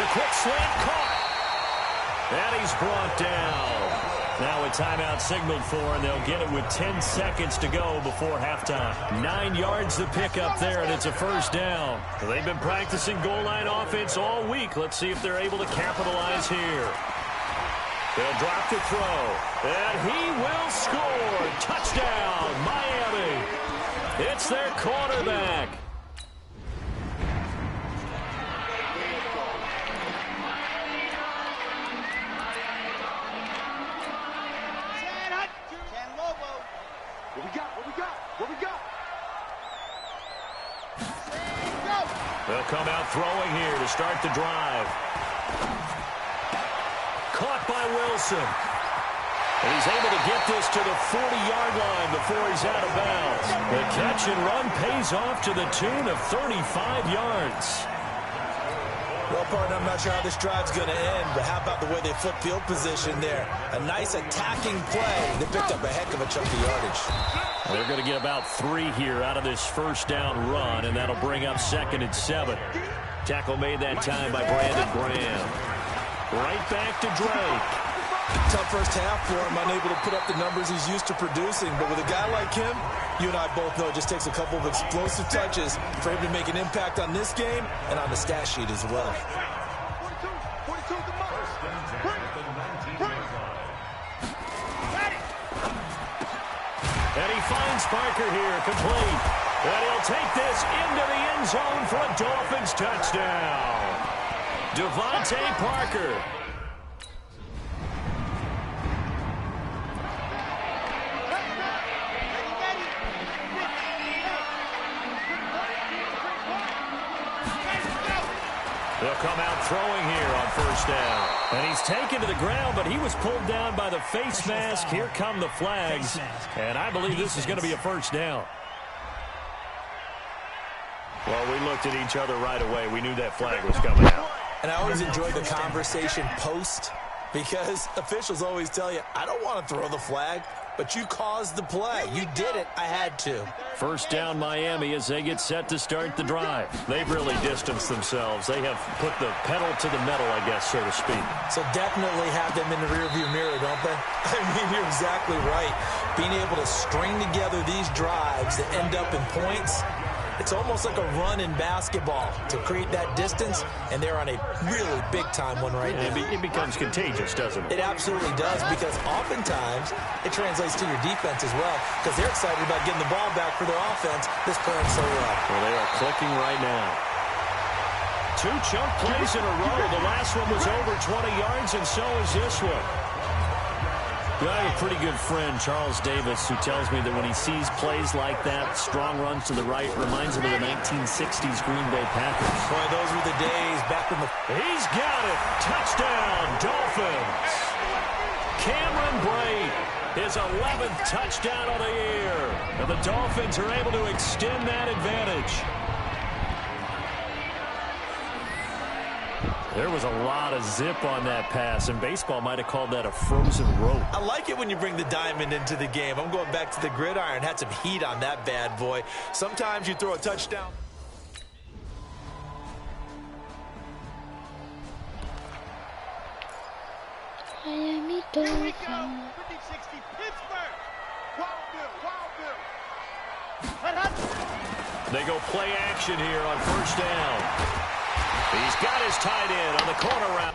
The quick slant caught. And he's brought down. Now a timeout signaled for, and they'll get it with 10 seconds to go before halftime. 9 yards to pick up there, and it's a first down. They've been practicing goal line offense all week. Let's see if they're able to capitalize here. They'll drop to throw, and he will score. Touchdown, Miami. It's their quarterback. They'll come out throwing here to start the drive. Caught by Wilson. And he's able to get this to the 40-yard line before he's out of bounds. The catch and run pays off to the tune of 35 yards. Well, partner, I'm not sure how this drive's going to end, but how about the way they flip field position there? A nice attacking play. They picked up a heck of a chunk of yardage. Well, they're going to get about 3 here out of this first down run, and that'll bring up 2nd and 7. Tackle made that time by Brandon Graham. Right back to Drake. Tough first half for him, unable to put up the numbers he's used to producing. But with a guy like him, you and I both know it just takes a couple of explosive touches for him to make an impact on this game and on the stat sheet as well. And he finds Parker here, complete. And he'll take this into the end zone for a Dolphins touchdown. Devontae Parker. They'll come out throwing here on first down. And he's taken to the ground, but he was pulled down by the face mask. Here come the flags. And I believe this is going to be a first down. Well, we looked at each other right away. We knew that flag was coming out. And I always enjoy the conversation post because officials always tell you, I don't want to throw the flag, but you caused the play. You did it. I had to. First down Miami as they get set to start the drive. They've really distanced themselves. They have put the pedal to the metal, I guess, so to speak. So definitely have them in the rearview mirror, don't they? I mean, you're exactly right. Being able to string together these drives that end up in points, it's almost like a run in basketball to create that distance, and they're on a really big-time one right now. It becomes contagious, doesn't it? It absolutely does, because oftentimes it translates to your defense as well, because they're excited about getting the ball back for their offense that's playing so well. Well, they are clicking right now. 2 chunk plays in a row. The last one was over 20 yards, and so is this one. I have a pretty good friend, Charles Davis, who tells me that when he sees plays like that, strong runs to the right, reminds him of the 1960s Green Bay Packers. Boy, those were the days back when the... He's got it! Touchdown, Dolphins! Cameron Brate, his 11th touchdown of the year. And the Dolphins are able to extend that advantage. There was a lot of zip on that pass, and baseball might have called that a frozen rope. I like it when you bring the diamond into the game. I'm going back to the gridiron. Had some heat on that bad boy. Sometimes you throw a touchdown. Miami Dolphins. Here we go. 50-60 Pittsburgh. Wild Bill. They go play action here on first down. He's got his tight end on the corner route.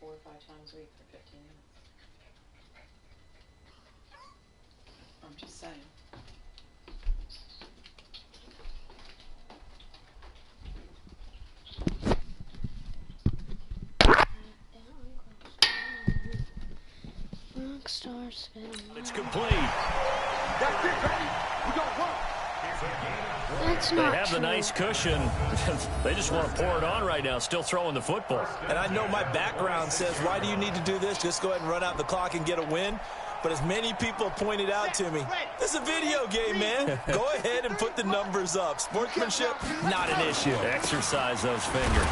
4 or 5 times a week for 15 minutes. I'm just saying. Rockstar spin. It's complete. That's it, baby. We got one. That's not They have true. the nice cushion. They just want to pour it on right now, still throwing the football. And I know my background says, why do you need to do this? Just go ahead and run out the clock and get a win. But as many people pointed out to me, this is a video game, man. Go ahead and put the numbers up. Sportsmanship, not an issue. Exercise those fingers.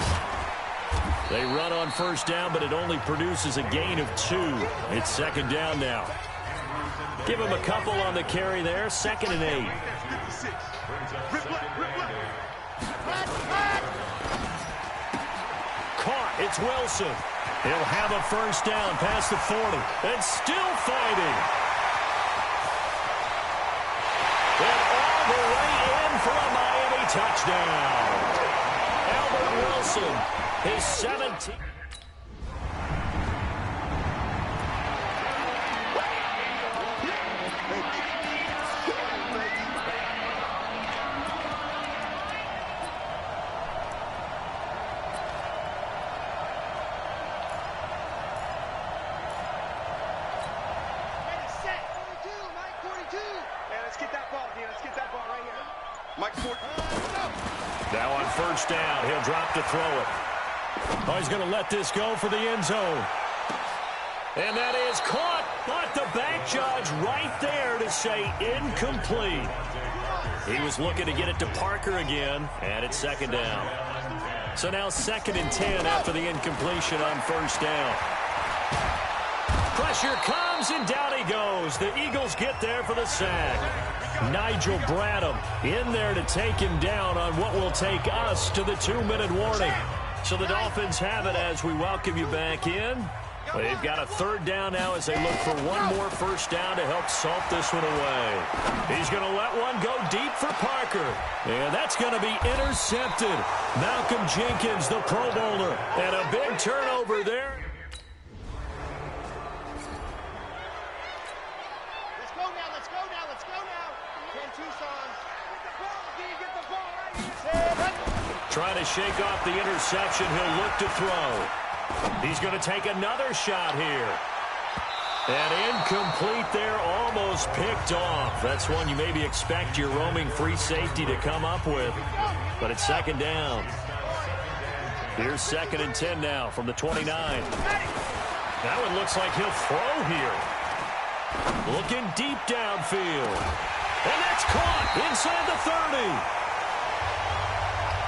They run on first down, but it only produces a gain of 2. It's second down now. Give him a couple on the carry there. 2nd and 8. Caught. It's Wilson. He'll have a first down past the 40. And still fighting. And all the way in for a Miami touchdown. Albert Wilson, his 17th. Let's get that ball right here. Mike Ford. Now on first down, he'll drop to throw it. Oh, he's going to let this go for the end zone. And that is caught, but the back judge right there to say incomplete. He was looking to get it to Parker again, and it's second down. So now 2nd and 10 after the incompletion on first down. Pressure comes, and down he goes. The Eagles get there for the sack. Nigel Bradham in there to take him down on what will take us to the 2-minute warning. So the Dolphins have it as we welcome you back in. They've got a 3rd down now as they look for one more first down to help salt this one away. He's going to let one go deep for Parker. And that's going to be intercepted. Malcolm Jenkins, the Pro Bowler. And a big turnover there. Let's go now, let's go now, let's go now. Ken Tucson. Get the ball, D, get the ball right here. Trying to shake off the interception. He'll look to throw. He's going to take another shot here. And incomplete there, almost picked off. That's one you maybe expect your roaming free safety to come up with. But it's 2nd down. Here's 2nd and 10 now from the 29. That one looks like he'll throw here. Looking deep downfield. And that's caught inside the 30.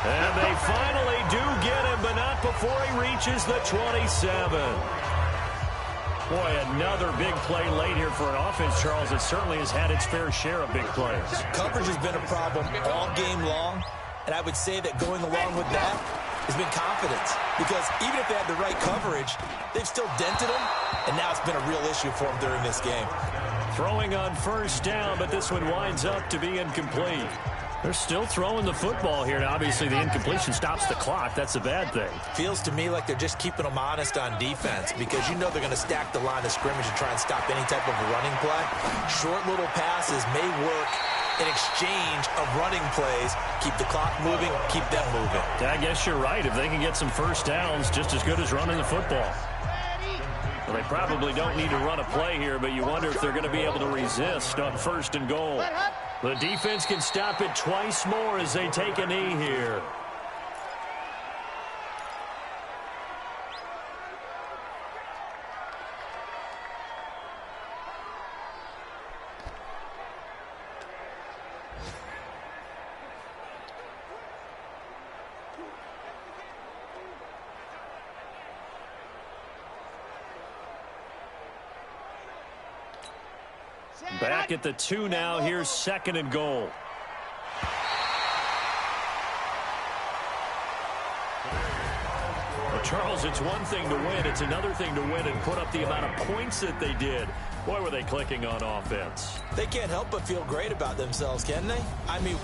And they finally do get him, but not before he reaches the 27. Boy, another big play late here for an offense, Charles, that certainly has had its fair share of big plays. Coverage has been a problem all game long, and I would say that going along with that has been confidence. Because even if they had the right coverage, they've still dented him, and now it's been a real issue for him during this game. Throwing on first down, but this one winds up to be incomplete. They're still throwing the football here. Now, obviously, the incompletion stops the clock. That's a bad thing. Feels to me like they're just keeping them honest on defense because you know they're going to stack the line of scrimmage and try and stop any type of a running play. Short little passes may work in exchange of running plays. Keep the clock moving, keep them moving. I guess you're right. If they can get some first downs, just as good as running the football. Well, they probably don't need to run a play here, but you wonder if they're going to be able to resist on 1st and goal. The defense can stop it twice more as they take a knee here. Back at the 2 now. Here's 2nd and goal. Well, Charles, it's one thing to win. It's another thing to win and put up the amount of points that they did. Boy, were they clicking on offense. They can't help but feel great about themselves, can they? I mean...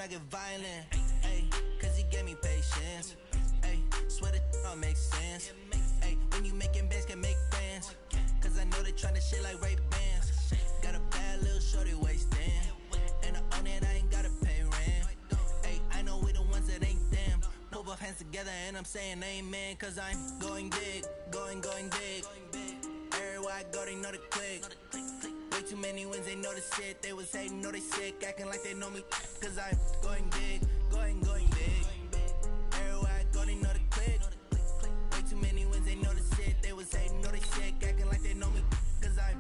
Get violent, ayy, cause he gave me patience, ayy, swear that all makes sense, ayy, when you making bands can make friends, cause I know they tryna shit like Ray Bans, got a bad little shorty wasting, and I own it, I ain't gotta pay rent, ayy, I know we the ones that ain't them, move our hands together and I'm saying amen, cause I'm going big, going big, everywhere I go they know the click. Way too many wins, they know the shit. They was hating, know they sick, acting like they know me. Cause I'm going big, going big. Everywhere I go, they know the click. Way too many wins, they know the shit. They was hating, know they sick, acting like they know me. Cause I'm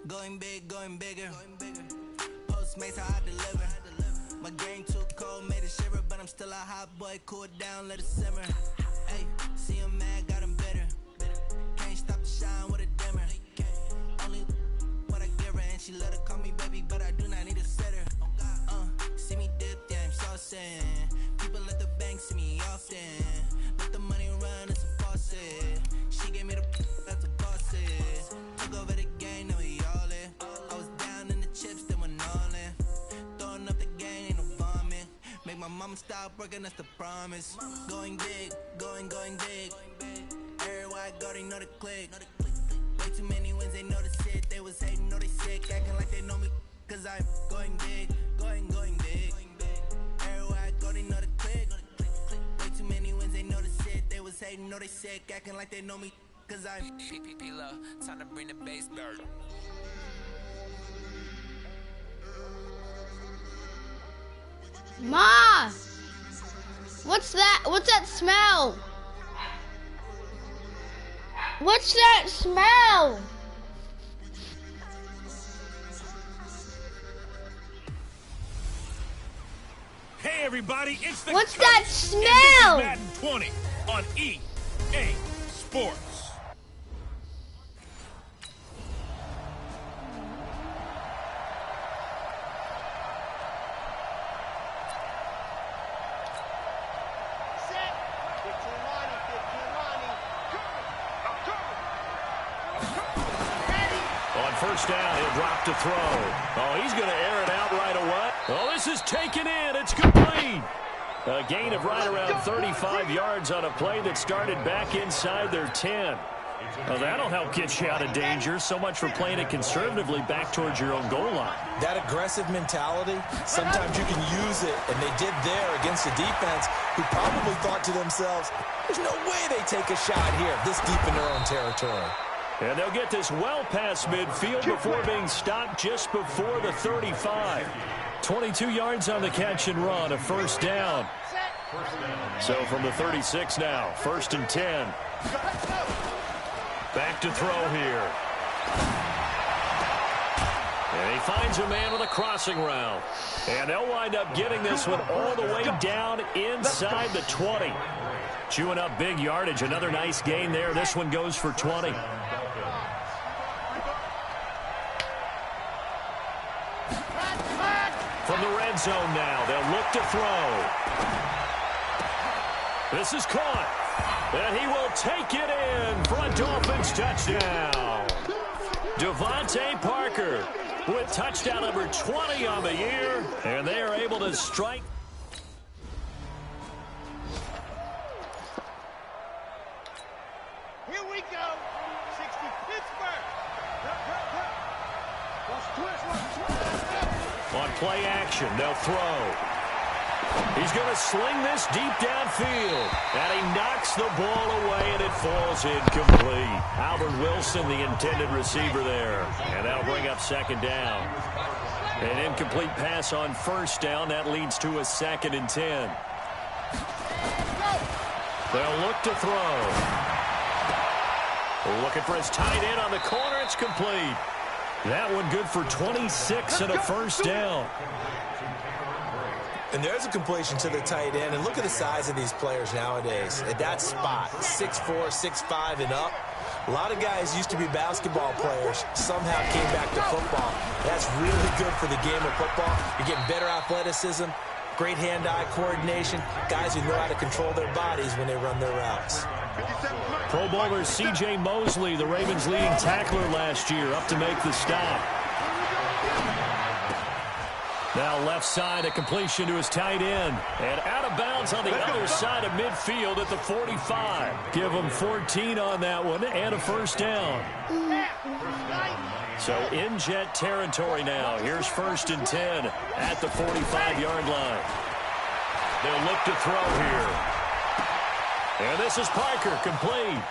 going big, going bigger. Postmates, how I deliver. My game too cold, made it shiver. But I'm still a hot boy, cool it down, let it simmer. Hey, see him mad, got him bitter. Can't stop the shine with a I'ma stop working, that's the promise. Going big, going big. Everywhere I go, they know the click. Way too many wins, they know the shit. They was hating, know they sick, acting like they know me. Cause I'm going big, going big. Everywhere I go, they know the click. Way too many wins, they know the shit. They was hating, know they sick, acting like they know me. Cause I'm Love, time to bring the bass bird. Ma! What's that? What's that smell? What's that smell? Hey everybody, it's the What's coach, that and smell? this is Madden 20 on EA Sports. Set. 15 Lonnie, 15 Lonnie. Ready. On first down, he'll drop to throw. Oh, he's going to air it out right away. Oh, this is taken in. It's complete. A gain of right around 35 yards on a play that started back inside their 10. Well, that'll help get you out of danger. So much for playing it conservatively back towards your own goal line. That aggressive mentality, sometimes you can use it, and they did there against a defense who probably thought to themselves, there's no way they take a shot here this deep in their own territory. And they'll get this well past midfield before being stopped just before the 35. 22 yards on the catch and run, a first down. So from the 36 now, 1st and 10. Back to throw here. And he finds a man with a crossing route. And they'll wind up getting this one all the way down inside the 20. Chewing up big yardage. Another nice gain there. This one goes for 20. From the red zone now, they'll look to throw. This is caught. And he will take it in for a Dolphins touchdown. Devontae Parker with touchdown number 20 on the year. And they are able to strike. Here we go. 60 Pittsburgh. On play action, they'll throw. He's going to sling this deep downfield. And he knocks the ball away, and it falls incomplete. Albert Wilson, the intended receiver there. And that'll bring up 2nd down. An incomplete pass on 1st down. That leads to a 2nd and 10. They'll look to throw. Looking for his tight end on the corner. It's complete. That one good for 26 and a first down. And there's a completion to the tight end. And look at the size of these players nowadays. At that spot, 6'4", 6'5", and up. A lot of guys used to be basketball players, somehow came back to football. That's really good for the game of football. You're getting better athleticism, great hand-eye coordination, guys who know how to control their bodies when they run their routes. Pro Bowler C.J. Mosley, the Ravens' leading tackler last year, up to make the stop. Now left side, a completion to his tight end. And out of bounds on the other side of midfield at the 45. Give him 14 on that one and a first down. So in jet territory now. Here's 1st and 10 at the 45-yard line. They'll look to throw here. And this is Parker, complete.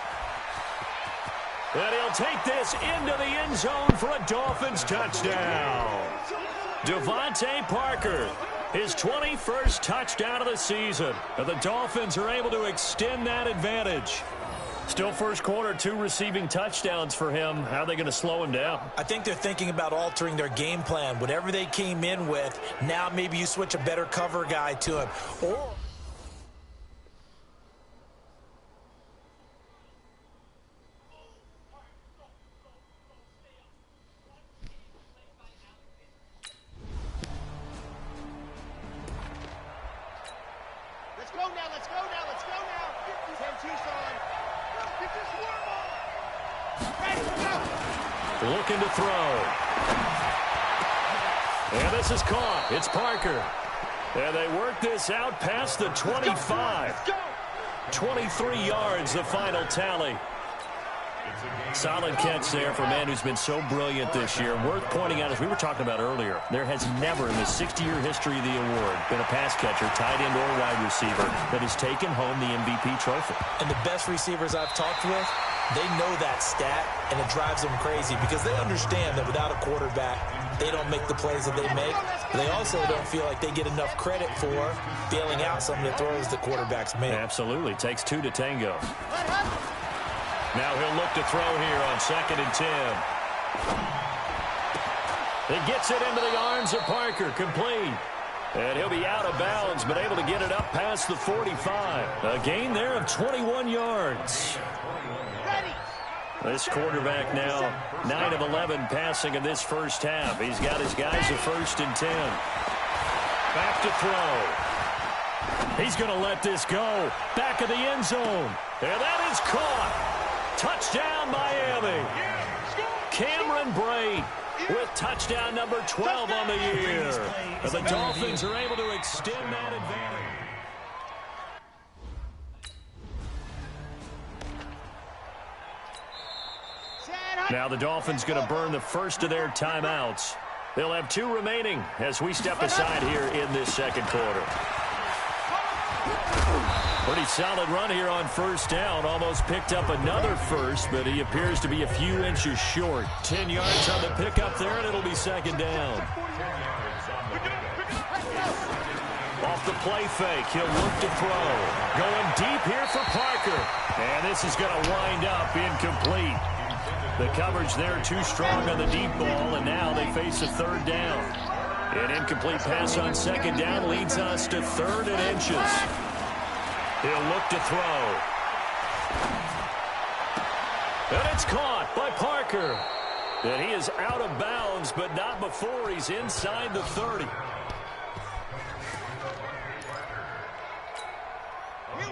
And he'll take this into the end zone for a Dolphins touchdown. Devontae Parker, his 21st touchdown of the season. And the Dolphins are able to extend that advantage. Still first quarter, 2 receiving touchdowns for him. How are they going to slow him down? I think they're thinking about altering their game plan. Whatever they came in with, now maybe you switch a better cover guy to him. Or Let's go now. 10 Tucson. Get this worm on. Ready, go. Looking to throw. And this is caught. It's Parker. And they work this out past the 25. 23 yards, the final tally. Solid catch there for a man who's been so brilliant this year. Worth pointing out, as we were talking about earlier, there has never in the 60-year history of the award been a pass catcher, tight end, or wide receiver that has taken home the MVP trophy. And the best receivers I've talked with, they know that stat, and it drives them crazy because they understand that without a quarterback, they don't make the plays that they make. They also don't feel like they get enough credit for bailing out some of the throws that quarterbacks make. Absolutely. Takes two to tango. Now he'll look to throw here on 2nd and 10. He gets it into the arms of Parker. Complete. And he'll be out of bounds, but able to get it up past the 45. A gain there of 21 yards. This quarterback now 9 of 11 passing in this first half. He's got his guys at 1st and 10. Back to throw. He's going to let this go. Back of the end zone. And that is caught. Touchdown, Miami. Cameron Brate with touchdown number 12 on the year. And the Dolphins are able to extend that advantage. Now the Dolphins going to burn the first of their timeouts. They'll have 2 remaining as we step aside here in this second quarter. Pretty solid run here on 1st down. Almost picked up another first, but he appears to be a few inches short. 10 yards on the pickup there, and it'll be 2nd down. Off the play fake, he'll look to throw. Going deep here for Parker. And this is going to wind up incomplete. The coverage there too strong on the deep ball, and now they face a 3rd down. An incomplete pass on 2nd down leads us to 3rd and inches. He'll look to throw. And it's caught by Parker. And he is out of bounds, but not before he's inside the 30.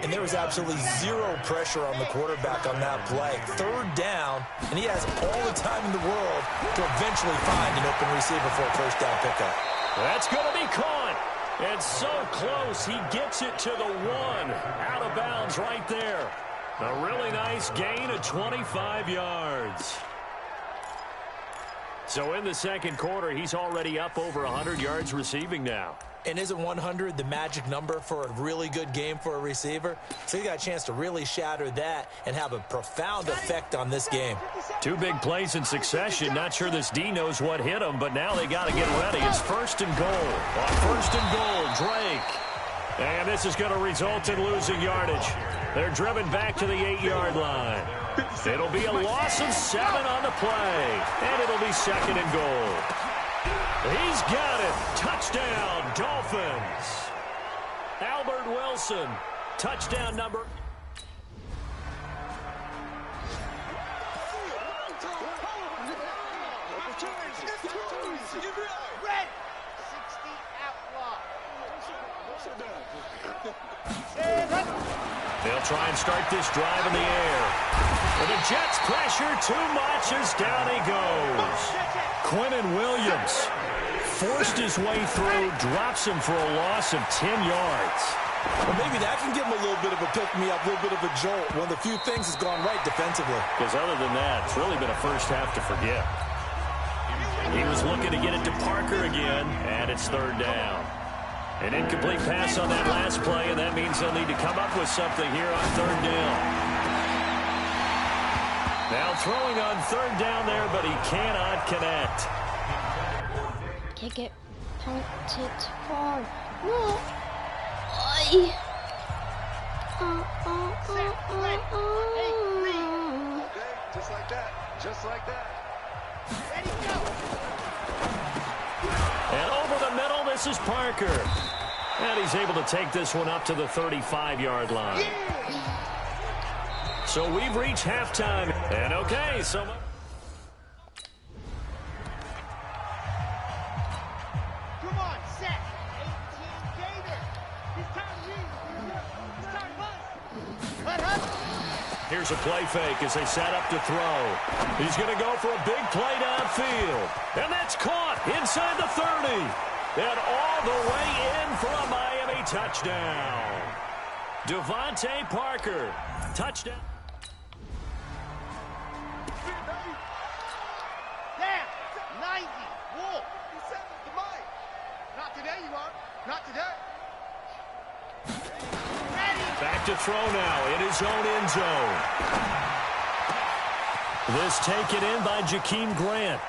And there was absolutely zero pressure on the quarterback on that play. 3rd down, and he has all the time in the world to eventually find an open receiver for a 1st down pickup. That's going to be caught. And so close, he gets it to the 1. Out of bounds right there. A really nice gain of 25 yards. So in the second quarter, he's already up over 100 yards receiving now. And isn't 100 the magic number for a really good game for a receiver? So he got a chance to really shatter that and have a profound effect on this game. 2 big plays in succession. Not sure this D knows what hit him, but now they got to get ready. It's 1st and goal. On 1st and goal, Drake. And this is going to result in losing yardage. They're driven back to the 8-yard line. It'll be a loss of 7 on the play. And it'll be 2nd and goal. He's got it. Touchdown, Dolphins. Albert Wilson, touchdown number. They'll try and start this drive in the air. And the Jets pressure too much as down he goes. Quinnen Williams forced his way through, drops him for a loss of 10 yards. Well, maybe that can give him a little bit of a pick-me-up, a little bit of a jolt. One of the few things has gone right defensively. Because other than that, it's really been a first half to forget. He was looking to get it to Parker again, and it's 3rd down. An incomplete pass on that last play, and that means they'll need to come up with something here on 3rd down. Now throwing on 3rd down there, but he cannot connect. Kick it, punt it far. No. Okay, just like that. Just like that. Ready, go. And over the middle, this is Parker. And he's able to take this one up to the 35-yard line. So we've reached halftime. And okay, so... Come on, set. 18 Gator. It's time to lead. It's time to buzz. Here's a play fake as they set up to throw. He's going to go for a big play downfield. And that's caught inside the 30. And all the way in for a Miami touchdown. Devontae Parker, touchdown. Damn, 90. Wolf. Not today, you are. Not today. Back to throw now in his own end zone. This taken in by Jakeem Grant.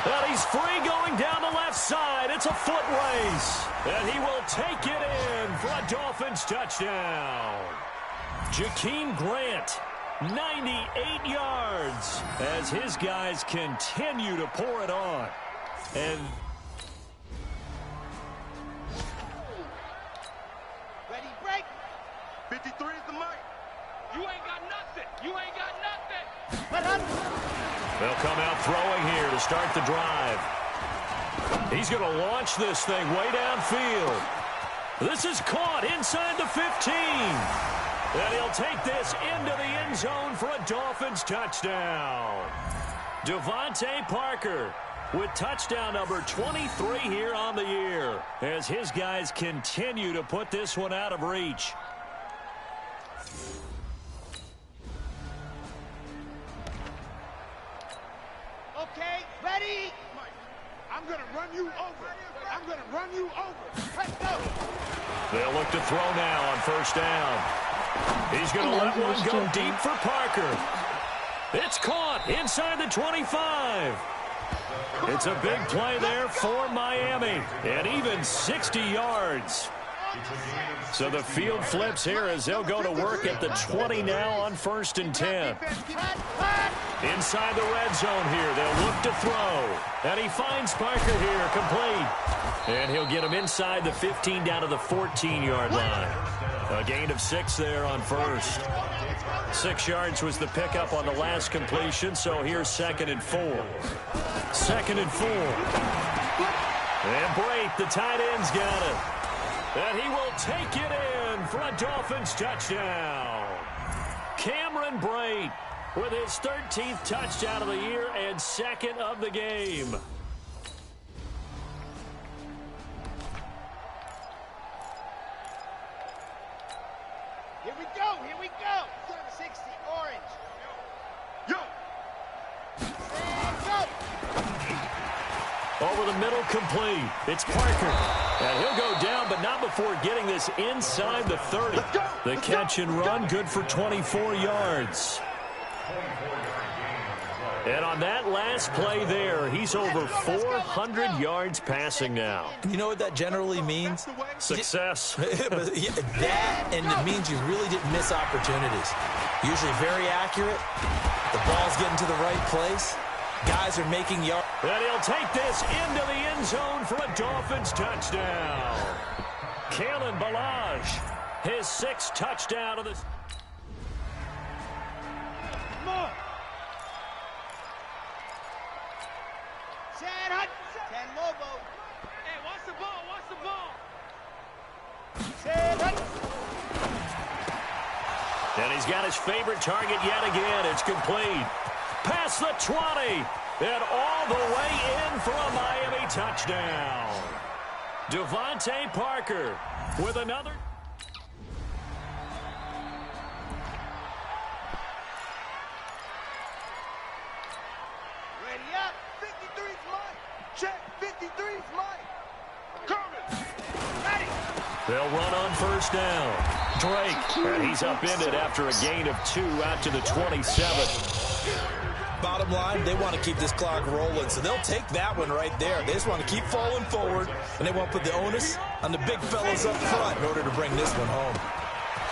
And he's free going down the left side. It's a foot race. And he will take it in for a Dolphins touchdown. Jakeem Grant, 98 yards, as his guys continue to pour it on. And Ready, break. 53 is the mic. You ain't got nothing. You ain't got nothing. they'll come out throwing here to start the drive. He's going to launch this thing way downfield. This is caught inside the 15. And he'll take this into the end zone for a Dolphins touchdown. Devontae Parker with touchdown number 23 here on the year, as his guys continue to put this one out of reach. Okay, ready? I'm going to run you over. I'm going to run you over. Let's go. They'll look to throw now on first down. He's going to let one go deep for Parker. It's caught inside the 25. It's a big play there for Miami, and even 60 yards. So the field flips here as they'll go to work at the 20 now on 1st and 10. Inside the red zone here, they'll look to throw. And he finds Parker here, complete. And he'll get him inside the 15 down to the 14-yard line. A gain of 6 there on first. 6 yards was the pickup on the last completion, so here's 2nd and 4. 2nd and 4. And Brate, the tight end's got it. And he will take it in for a Dolphins touchdown. Cameron Brate with his 13th touchdown of the year and 2nd of the game. Here we go. Here we go. 60, orange. Yo. And go. Over the middle, complete. It's Parker. And he'll go down, but not before getting this inside the 30. The catch and run, good for 24 yards. And on that last play there, he's over 400 yards passing now. You know what that generally means? Success. That, and it means you really didn't miss opportunities. Usually very accurate. The ball's getting to the right place. Guys are making yards. And he'll take this into the end zone for a Dolphins touchdown. Kalen Ballage, his 6th touchdown of this. Come on. 10 Lobo. Hey, watch the ball. Watch the ball. 10 And he's got his favorite target yet again. It's complete. Past the 20. And all the way in for a Miami touchdown. Devontae Parker with another. Ready up. 53's mine. Check. 53's mine. Coming. Ready. They'll run on first down. Drake, and he's upended after a gain of 2 out to the 27. Bottom line, they want to keep this clock rolling, so they'll take that one right there. They just want to keep falling forward, and they want to put the onus on the big fellas up front in order to bring this one home.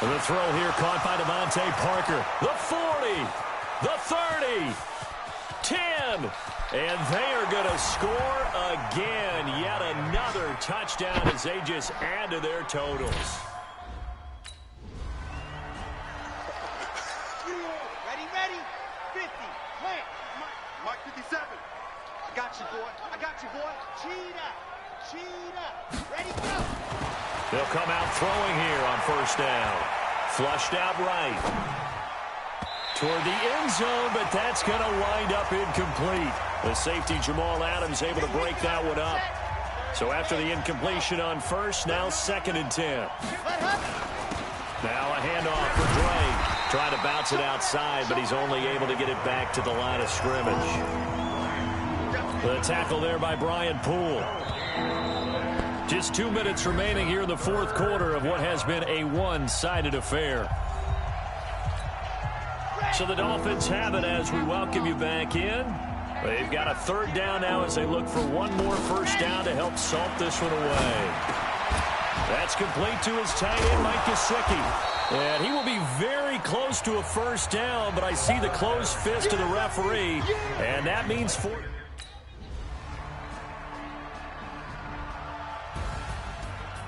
And the throw here caught by Devontae Parker. The 40, the 30, 10, and they are going to score again. Yet another touchdown as they just add to their totals. Ready. 50. Plant. Mike 57. I got you, boy. Cheetah. Ready, go. They'll come out throwing here on first down. Flushed out right. toward the end zone, but that's going to wind up incomplete. The safety, Jamal Adams, able to break that one up. So after the incompletion on first, now 2nd and 10. Now a handoff for Dre. Trying to bounce it outside, but he's only able to get it back to the line of scrimmage. The tackle there by Brian Poole. Just 2 minutes remaining here in the fourth quarter of what has been a one-sided affair. So the Dolphins have it as we welcome you back in. They've got a 3rd down now as they look for one more first down to help salt this one away. That's complete to his tight end, Mike Gesicki. And he will be very close to a first down, but I see the closed fist of the referee, and that means 4.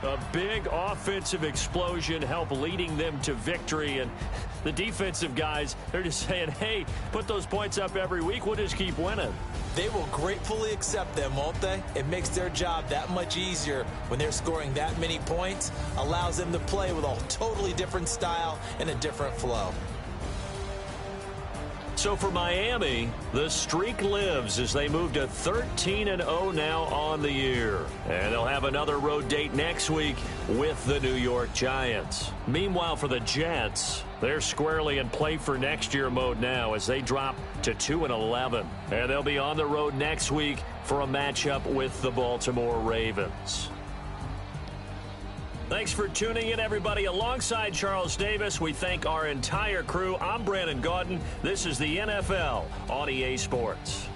A big offensive explosion helped leading them to victory, and the defensive guys, they're just saying, hey, put those points up every week, we'll just keep winning. They will gratefully accept them, won't they? It makes their job that much easier when they're scoring that many points, allows them to play with a totally different style and a different flow. So for Miami, the streak lives as they move to 13-0 now on the year. And they'll have another road date next week with the New York Giants. Meanwhile, for the Jets, they're squarely in play for next year mode now as they drop to 2-11. And they'll be on the road next week for a matchup with the Baltimore Ravens. Thanks for tuning in, everybody. Alongside Charles Davis, we thank our entire crew. I'm Brandon Gaudin. This is the NFL on EA Sports.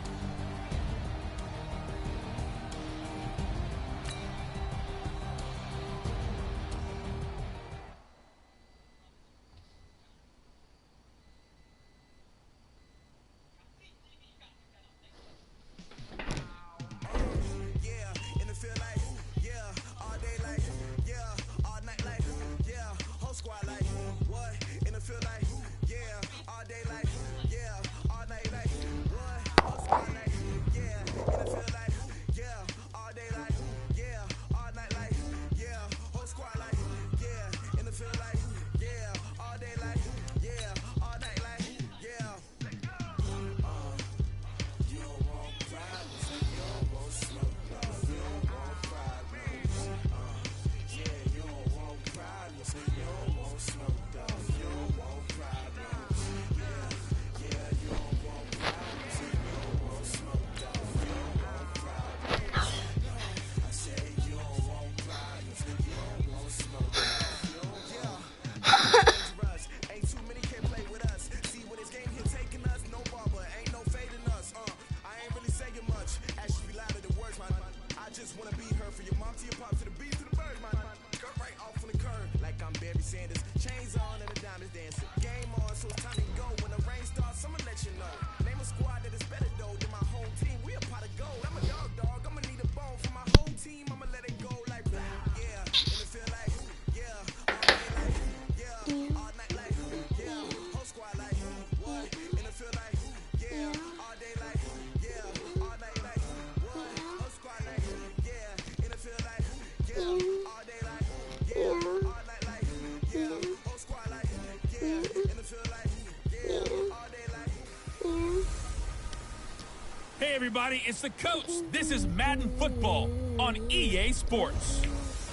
Hey everybody, it's the coach. This is Madden Football on EA Sports.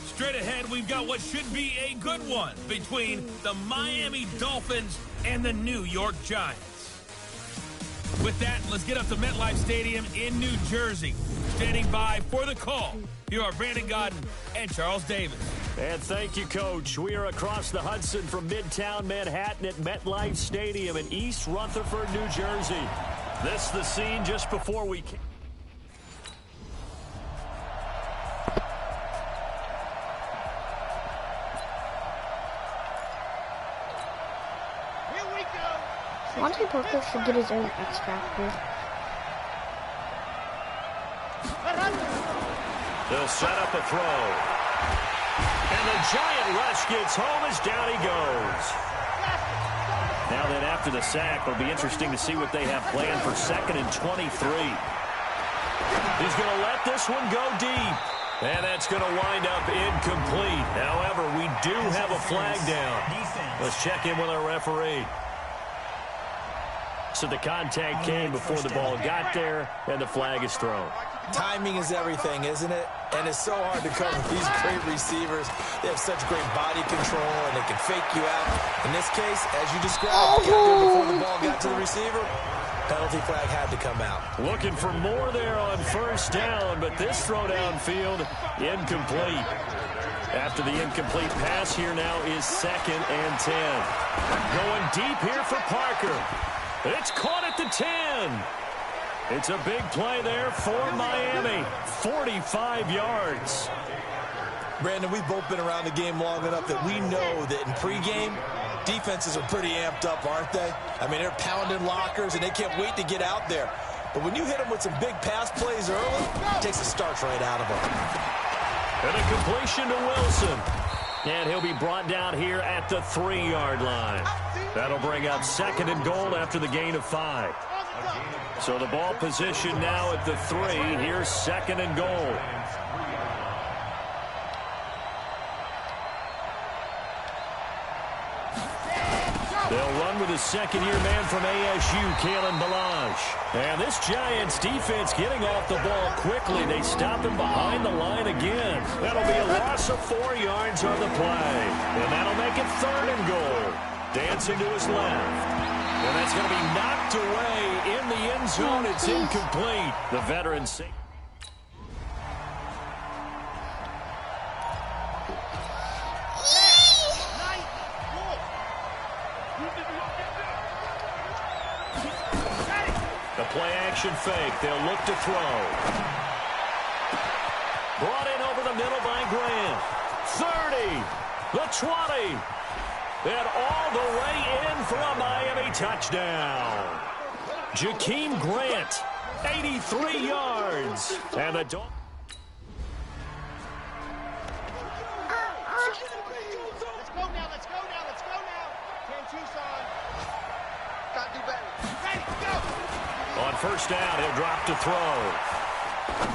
Straight ahead, we've got what should be a good one between the Miami Dolphins and the New York Giants. With that, let's get up to MetLife Stadium in New Jersey. Standing by for the call, here are Brandon Gaudin and Charles Davis. And thank you, Coach. We are across the Hudson from Midtown Manhattan at MetLife Stadium in East Rutherford, New Jersey. This is the scene just before we... Monty Parker should get his own X Factor. They'll set up a throw. And the giant rush gets home as down he goes. Now then, after the sack, it'll be interesting to see what they have planned for 2nd and 23. He's going to let this one go deep. And that's going to wind up incomplete. However, we do have a flag down. Let's check in with our referee. So the contact came before the ball got there, and the flag is thrown. Timing is everything, isn't it? And it's so hard to cover these great receivers. They have such great body control, and they can fake you out. In this case, as you described, got there before the ball got to the receiver. Penalty flag had to come out. Looking for more there on first down, but this throw downfield, incomplete. After the incomplete pass, here now is 2nd and 10. Going deep here for Parker. It's caught at the 10. It's a big play there for Miami. 45 yards. Brandon, we've both been around the game long enough that we know that in pregame, defenses are pretty amped up, aren't they? I mean, they're pounding lockers, and they can't wait to get out there. But when you hit them with some big pass plays early, it takes the starch right out of them. And a completion to Wilson. And he'll be brought down here at the 3-yard line. That'll bring up 2nd and goal after the gain of 5. So the ball position now at the 3. Here's 2nd and goal. They'll run with a second-year man from ASU, Kalen Ballage. And this Giants defense getting off the ball quickly. They stop him behind the line again. That'll be a loss of 4 yards on the play. And that'll make it 3rd and goal. Dancing to his left. And that's going to be knocked away in the end zone. It's incomplete. The veteran safety. The play-action fake. They'll look to throw. Brought in over the middle by Grant. 30. The 20. And all the way in for a Miami touchdown. Jakeem Grant, 83 yards. And the dog. Let's go now, let's go now, let's go now. 10 Tucson. Gotta do better. Ready, go. On first down, he'll drop to throw.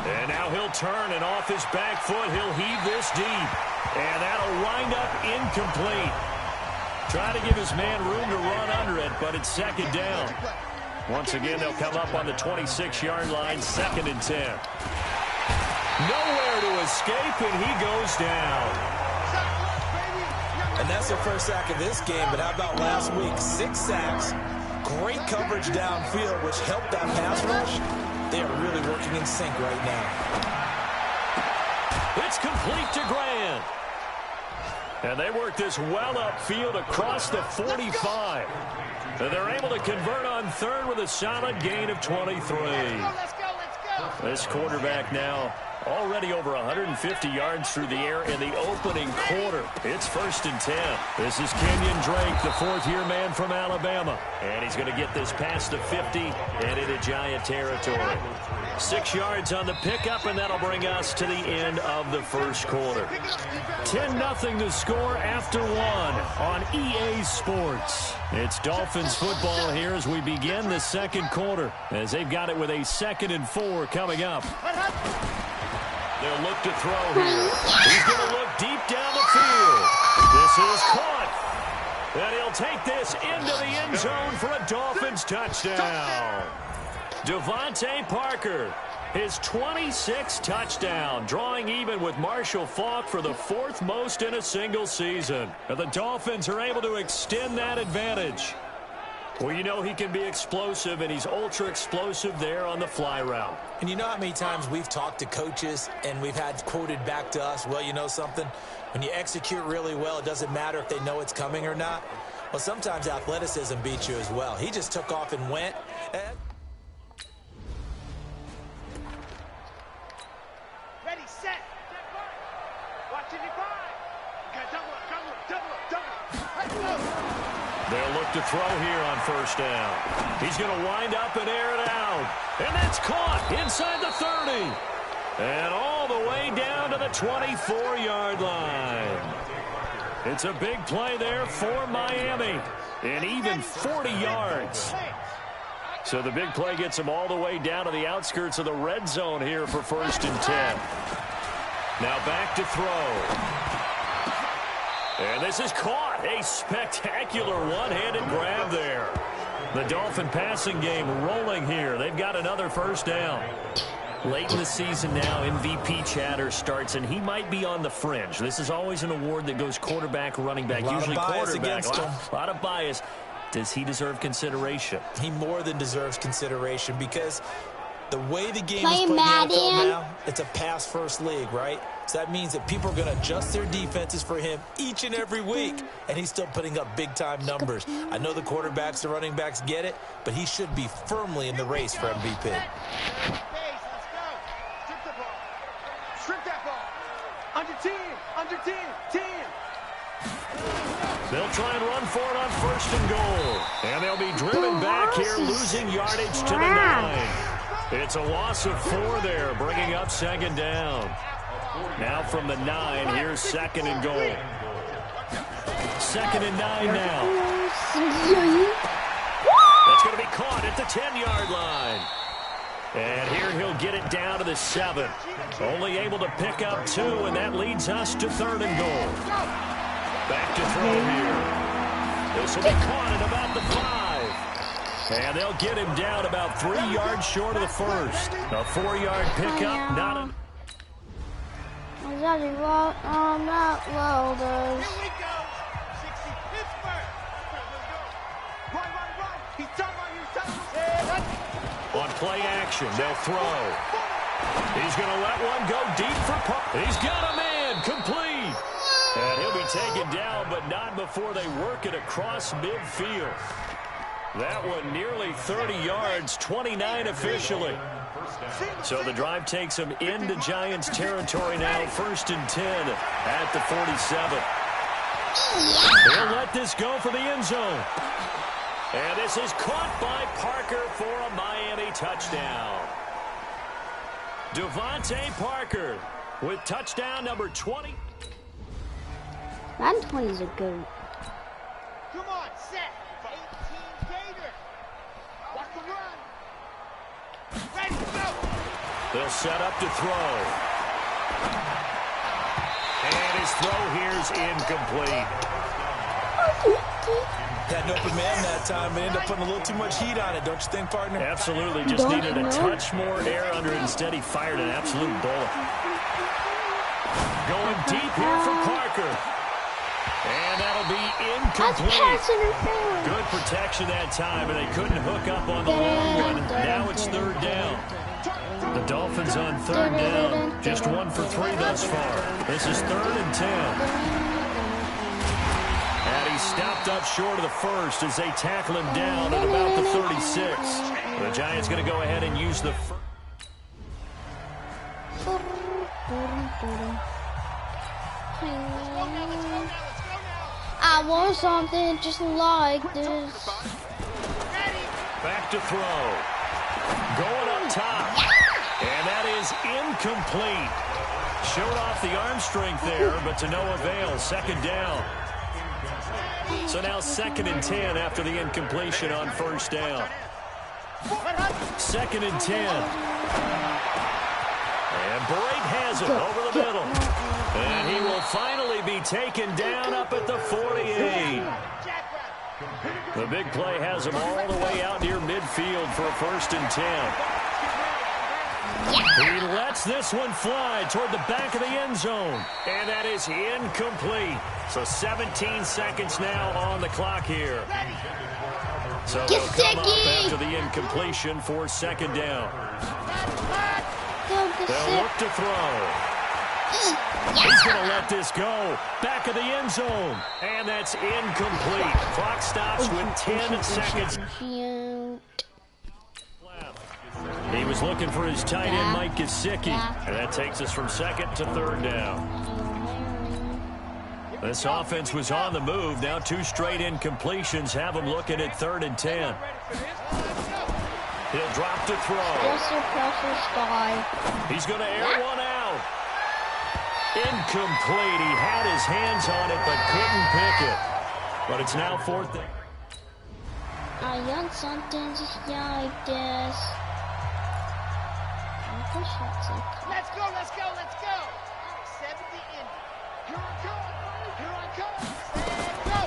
And now he'll turn, and off his back foot, he'll heave this deep. And that'll wind up incomplete. Try to give his man room to run under it, but it's 2nd down. Once again, they'll come up on the 26-yard line, 2nd and 10. Nowhere to escape, and he goes down. And that's their first sack of this game, but how about last week? 6 sacks, great coverage downfield, which helped that pass rush. They are really working in sync right now. It's complete to Grant. And they work this well upfield across the 45. And they're able to convert on 3rd with a solid gain of 23. Let's go. This quarterback now already over 150 yards through the air in the opening quarter. It's 1st and 10. This is Kenyon Drake, the 4th-year man from Alabama. And he's going to get this past the 50 and into Giant territory. 6 yards on the pickup, and that'll bring us to the end of the first quarter. 10-0 the score after 1 on EA Sports. It's Dolphins football here as we begin the 2nd quarter, as they've got it with a 2nd and 4 coming up. They'll look to throw here. He's going to look deep down the field. This is caught. And he'll take this into the end zone for a Dolphins touchdown. Devontae Parker, his 26th touchdown, drawing even with Marshall Faulk for the 4th most in a single season. And the Dolphins are able to extend that advantage. Well, you know he can be explosive, and he's ultra-explosive there on the fly route. And you know how many times we've talked to coaches and we've had quoted back to us, well, you know something? When you execute really well, it doesn't matter if they know it's coming or not. Well, sometimes athleticism beats you as well. He just took off and went. Ready, set. Watch it, double up. They'll look to throw here on first down. He's going to wind up and air it out. And that's caught inside the 30. And all the way down to the 24-yard line. It's a big play there for Miami. And even 40 yards. So the big play gets them all the way down to the outskirts of the red zone here for 1st and 10. Now back to throw. And this is caught. A spectacular one-handed grab there. The Dolphin passing game rolling here. They've got another first down. Late in the season now, MVP chatter starts, and he might be on the fringe. This is always an award that goes quarterback, running back, usually quarterback. A lot of bias. Does he deserve consideration? He more than deserves consideration because the way the game Play is played in the Madden. NFL now, it's a pass-first league, right? So that means that people are going to adjust their defenses for him each and every week, and he's still putting up big-time numbers. I know the quarterbacks, the running backs get it, but he should be firmly in the race for MVP. Strip that ball. Under 10. Under 10. 10. They'll try and run for it on first and goal. And they'll be driven back here, losing yardage to the 9. It's a loss of 4 there, bringing up second down. Now from the 9, here's second and goal. Second and 9 now. That's going to be caught at the 10-yard line. And here he'll get it down to the 7. Only able to pick up 2, and that leads us to third and goal. Back to throw here. This will be caught at about the 5. And they'll get him down about 3 yards short of the first. A 4-yard pickup, not a... Daddy, roll on that welders. Here we go. 60 Pittsburgh. Run, run, run. He's done right here. On play action, they'll throw. He's going to let one go deep for Parker. He's got a man complete. And he'll be taken down, but not before they work it across midfield. That one nearly 30 yards, 29 officially. So the drive takes them into Giants territory now, first and 10 at the 47. They'll let this go for the end zone. And this is caught by Parker for a Miami touchdown. Devontae Parker with touchdown number 20. Madden 20 is a good. Come on, set. 18 Gator. Watch the run. Ready, go. They'll set up to throw. And his throw here's incomplete. Had an open man that time, but ended up putting a little too much heat on it, don't you think, partner? Absolutely. Just needed a touch more air under it. Instead, he fired an absolute bullet. Going deep here for Parker. And that'll be incomplete. Good protection that time, and they couldn't hook up on the long one. Now it's third down. The Dolphins on third down. Just 1 for 3 thus far. This is third and 10. And he stopped up short of the first as they tackle him down at about the 36. The Giants going to go ahead and use the first. I want something just like this. Back to throw. Going up top. And that is incomplete. Showed off the arm strength there, but to no avail. Second down. So now second and 10 after the incompletion on first down. Second and 10. And Bright has it over the middle. And he will finally be taken down up at the 48. The big play has him all the way out near midfield for a first and 10. He lets this one fly toward the back of the end zone. And that is incomplete. So 17 seconds now on the clock here. So they'll come up after the incompletion for second down. They'll look to throw. He's going to let this go. Back of the end zone. And that's incomplete. Clock stops with 10 seconds. He was looking for his tight end, Mike Gesicki. And that takes us from second to third down. This offense was on the move. Now 2 straight incompletions have him looking at third and 10. He'll drop to throw. He's going to air one out. Incomplete. He had his hands on it but couldn't pick it. But it's now fourth down. I want something just like this. Let's go, let's go, let's go. 70 in. Here I come. Here I come. Go.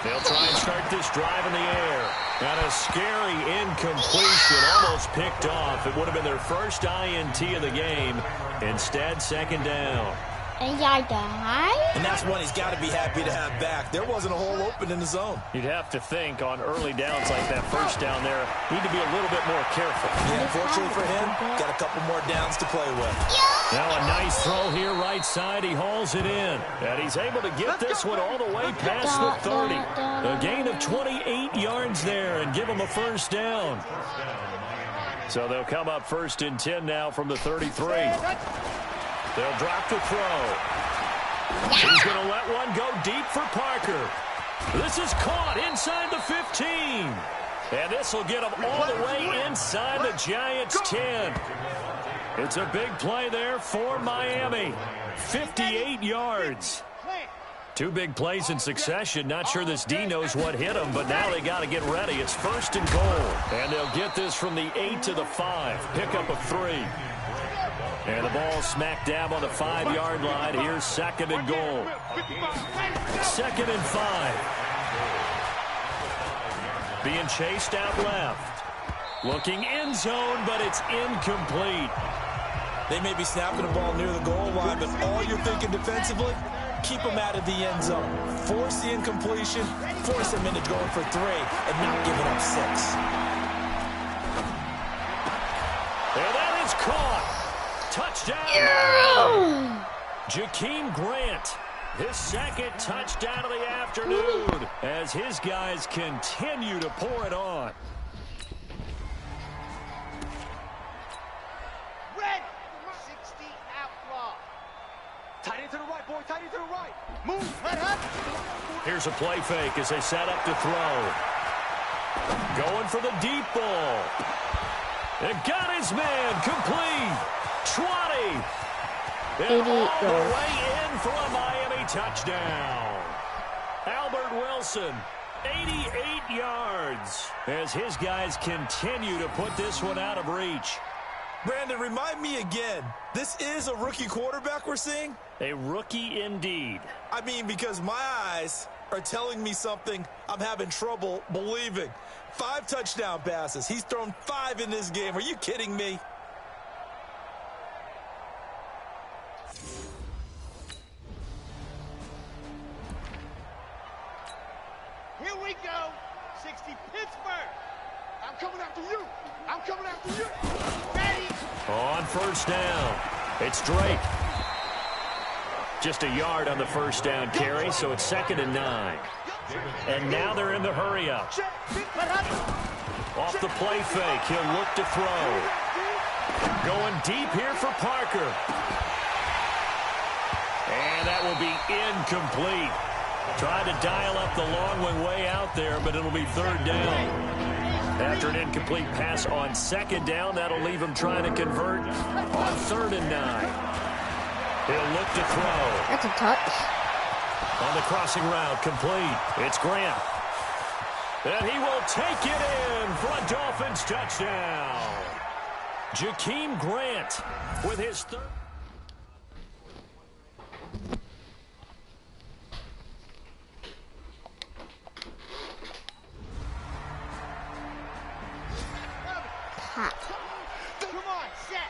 They'll try and start this drive in the air. And a scary incompletion, almost picked off. It would have been their first INT of the game. Instead, second down. And I died? And that's one he's got to be happy to have back. There wasn't a hole open in the zone. You'd have to think on early downs like that first down there, need to be a little bit more careful. Yeah, fortunately for him, got a couple more downs to play with. Now a nice throw here right side. He hauls it in. And he's able to get this one all the way past the 30. A gain of 28 yards there and give him a first down. So they'll come up first and 10 now from the 33. They'll drop the throw. He's going to let one go deep for Parker. This is caught inside the 15. And this will get him all the way inside the Giants' 10. It's a big play there for Miami. 58 yards. Two big plays in succession. Not sure this D knows what hit him, but now they got to get ready. It's first and goal. And they'll get this from the 8 to the 5. Pick up a 3. And the ball smack dab on the 5-yard line. Here's second and goal. Second and 5. Being chased out left. Looking end zone, but it's incomplete. They may be snapping the ball near the goal line, but all you're thinking defensively, keep them out of the end zone. Force the incompletion, force them into going for 3, and not giving up 6. And that is caught. Touchdown! Jakeem Grant, his second touchdown of the afternoon as his guys continue to pour it on. Red 60 outlaw. Tight end to the right, boy. Tight end to the right. Move. Head up. Here's a play fake as they set up to throw. Going for the deep ball. And got his man complete. 20. And all the way in for a Miami touchdown. Albert Wilson, 88 yards as his guys continue to put this one out of reach. Brandon, remind me again, this is a rookie quarterback we're seeing? A rookie indeed. I mean, because my eyes are telling me something I'm having trouble believing. 5 touchdown passes. He's thrown 5 in this game. Are you kidding me? Here we go. 60 Pittsburgh. I'm coming after you. I'm coming after you. Ready. On first down, it's Drake. Just a yard on the first down carry, so it's second and 9. And now they're in the hurry up. Off the play fake, he'll look to throw. Going deep here for Parker. And that will be incomplete. Tried to dial up the long one way out there, but it'll be third down. After an incomplete pass on second down, that'll leave him trying to convert on third and 9. He'll look to throw. That's a touch. On the crossing route, complete. It's Grant. And he will take it in for a Dolphins touchdown. Jakeem Grant with his third. Come on, set.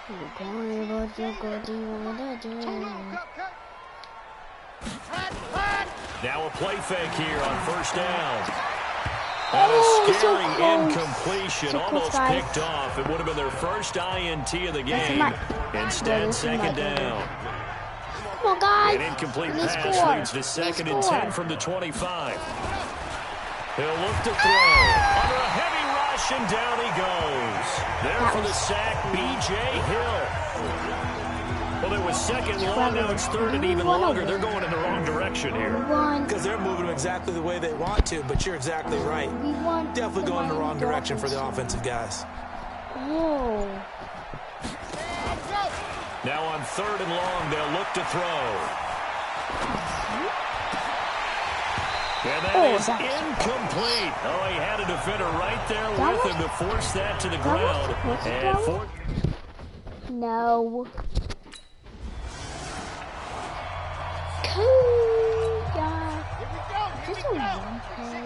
Now a play fake here on first down. And a scary incompletion, almost picked off. It would have been their first INT of the game. Instead, second down. Come on, guys. An incomplete pass leads to second and 10 from the 25. He'll look to throw. Under a heavy rush, and down he goes. There for the sack, B.J. Hill. Well, it was second long, now it's third and even longer. They're going in the wrong direction here. Because they're moving them exactly the way they want to, but you're exactly right. Definitely going in the wrong direction for the offensive guys. Oh. Now on third and long, they'll look to throw. And that is incomplete. Oh, he had a defender right there with him to force that to the ground. And No. Just a one play.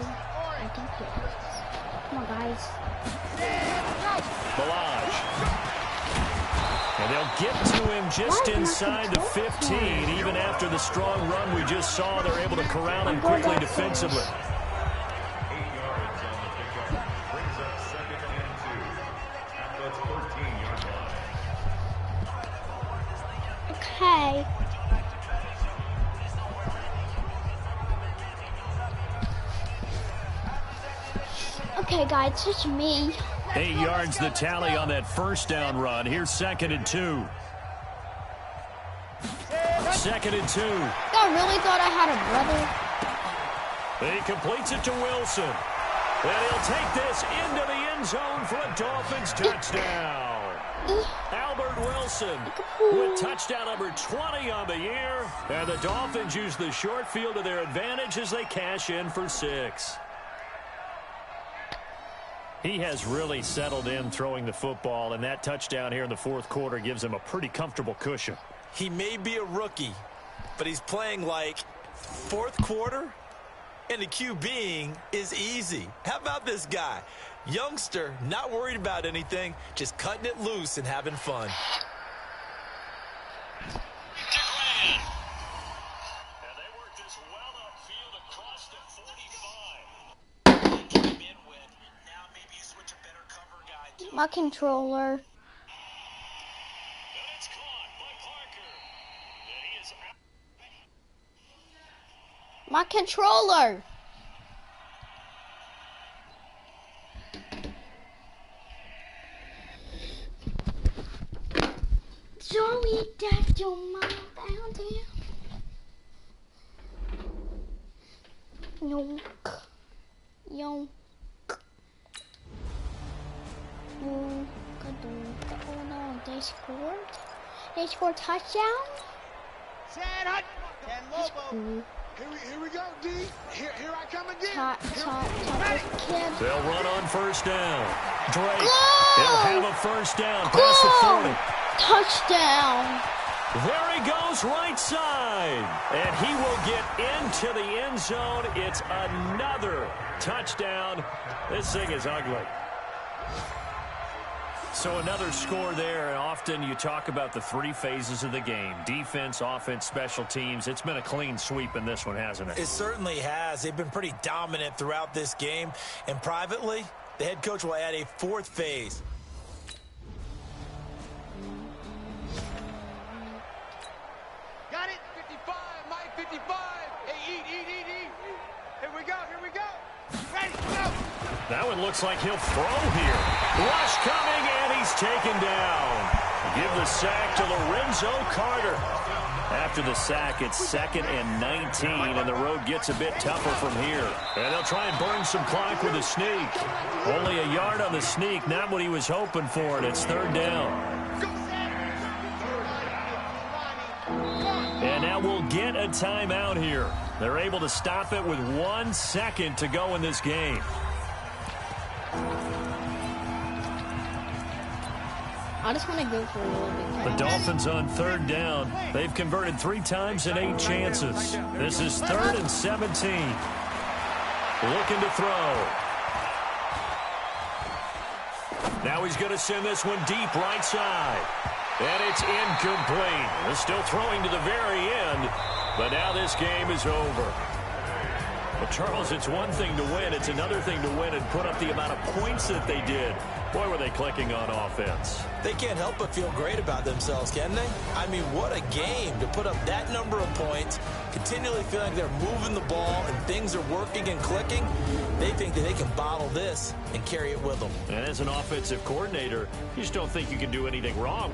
I think Come on, guys. Balaj. And they'll get to him just inside the 15. Even after the strong run we just saw, they're able to corral him quickly defensively. 8 yards on the pickup. Brings up 2nd and 2. At the 13-yard line. Okay. Okay, guys, it's me. 8 yards the tally on that first down run. Here's 2nd and 2. 2nd and 2. I really thought I had a brother. He completes it to Wilson. And he'll take this into the end zone for a Dolphins touchdown. Albert Wilson with touchdown number 20 on the year. And the Dolphins use the short field to their advantage as they cash in for 6. He has really settled in throwing the football, and that touchdown here in the fourth quarter gives him a pretty comfortable cushion. He may be a rookie, but he's playing like fourth quarter, and the QBing is easy. How about this guy? Youngster, not worried about anything, just cutting it loose and having fun. And they work this well upfield across the 45. My controller. And it's caught by Parker. And he is out. My controller. Sorry, that's your mom down there. Yonk. Yonk. Oh no, they scored. They scored touchdown. That's cool. Here we go, D. Here I come again. Top kid. They'll run on first down. Drake. Go! He'll have a first down past the 40. Touchdown. There he goes right side. And he will get into the end zone. It's another touchdown. This thing is ugly. So another score there, and often you talk about the 3 phases of the game. Defense, offense, special teams. It's been a clean sweep in this one, hasn't it? It certainly has. They've been pretty dominant throughout this game. And privately, the head coach will add a 4th phase. Got it. 55, Mike, 55. Hey, eat. Here we go. Ready, go. That one looks like he'll throw here. Rush coming, and he's taken down. Give the sack to Lorenzo Carter. After the sack, it's 2nd and 19, and the road gets a bit tougher from here. And they'll try and burn some clock with a sneak. Only a yard on the sneak, not what he was hoping for, and it's 3rd down. And now we'll get a timeout here. They're able to stop it with 1 second to go in this game. I just want to go for a little bit. The Dolphins on 3rd down. They've converted 3 times in 8 chances. This is 3rd and 17. Looking to throw. Now he's going to send this one deep right side. And it's incomplete. They're still throwing to the very end. But now this game is over. Well, Charles, it's one thing to win. It's another thing to win and put up the amount of points that they did. Boy, were they clicking on offense. They can't help but feel great about themselves, can they? I mean, what a game to put up that number of points, continually feeling like they're moving the ball and things are working and clicking. They think that they can bottle this and carry it with them. And as an offensive coordinator, you just don't think you can do anything wrong.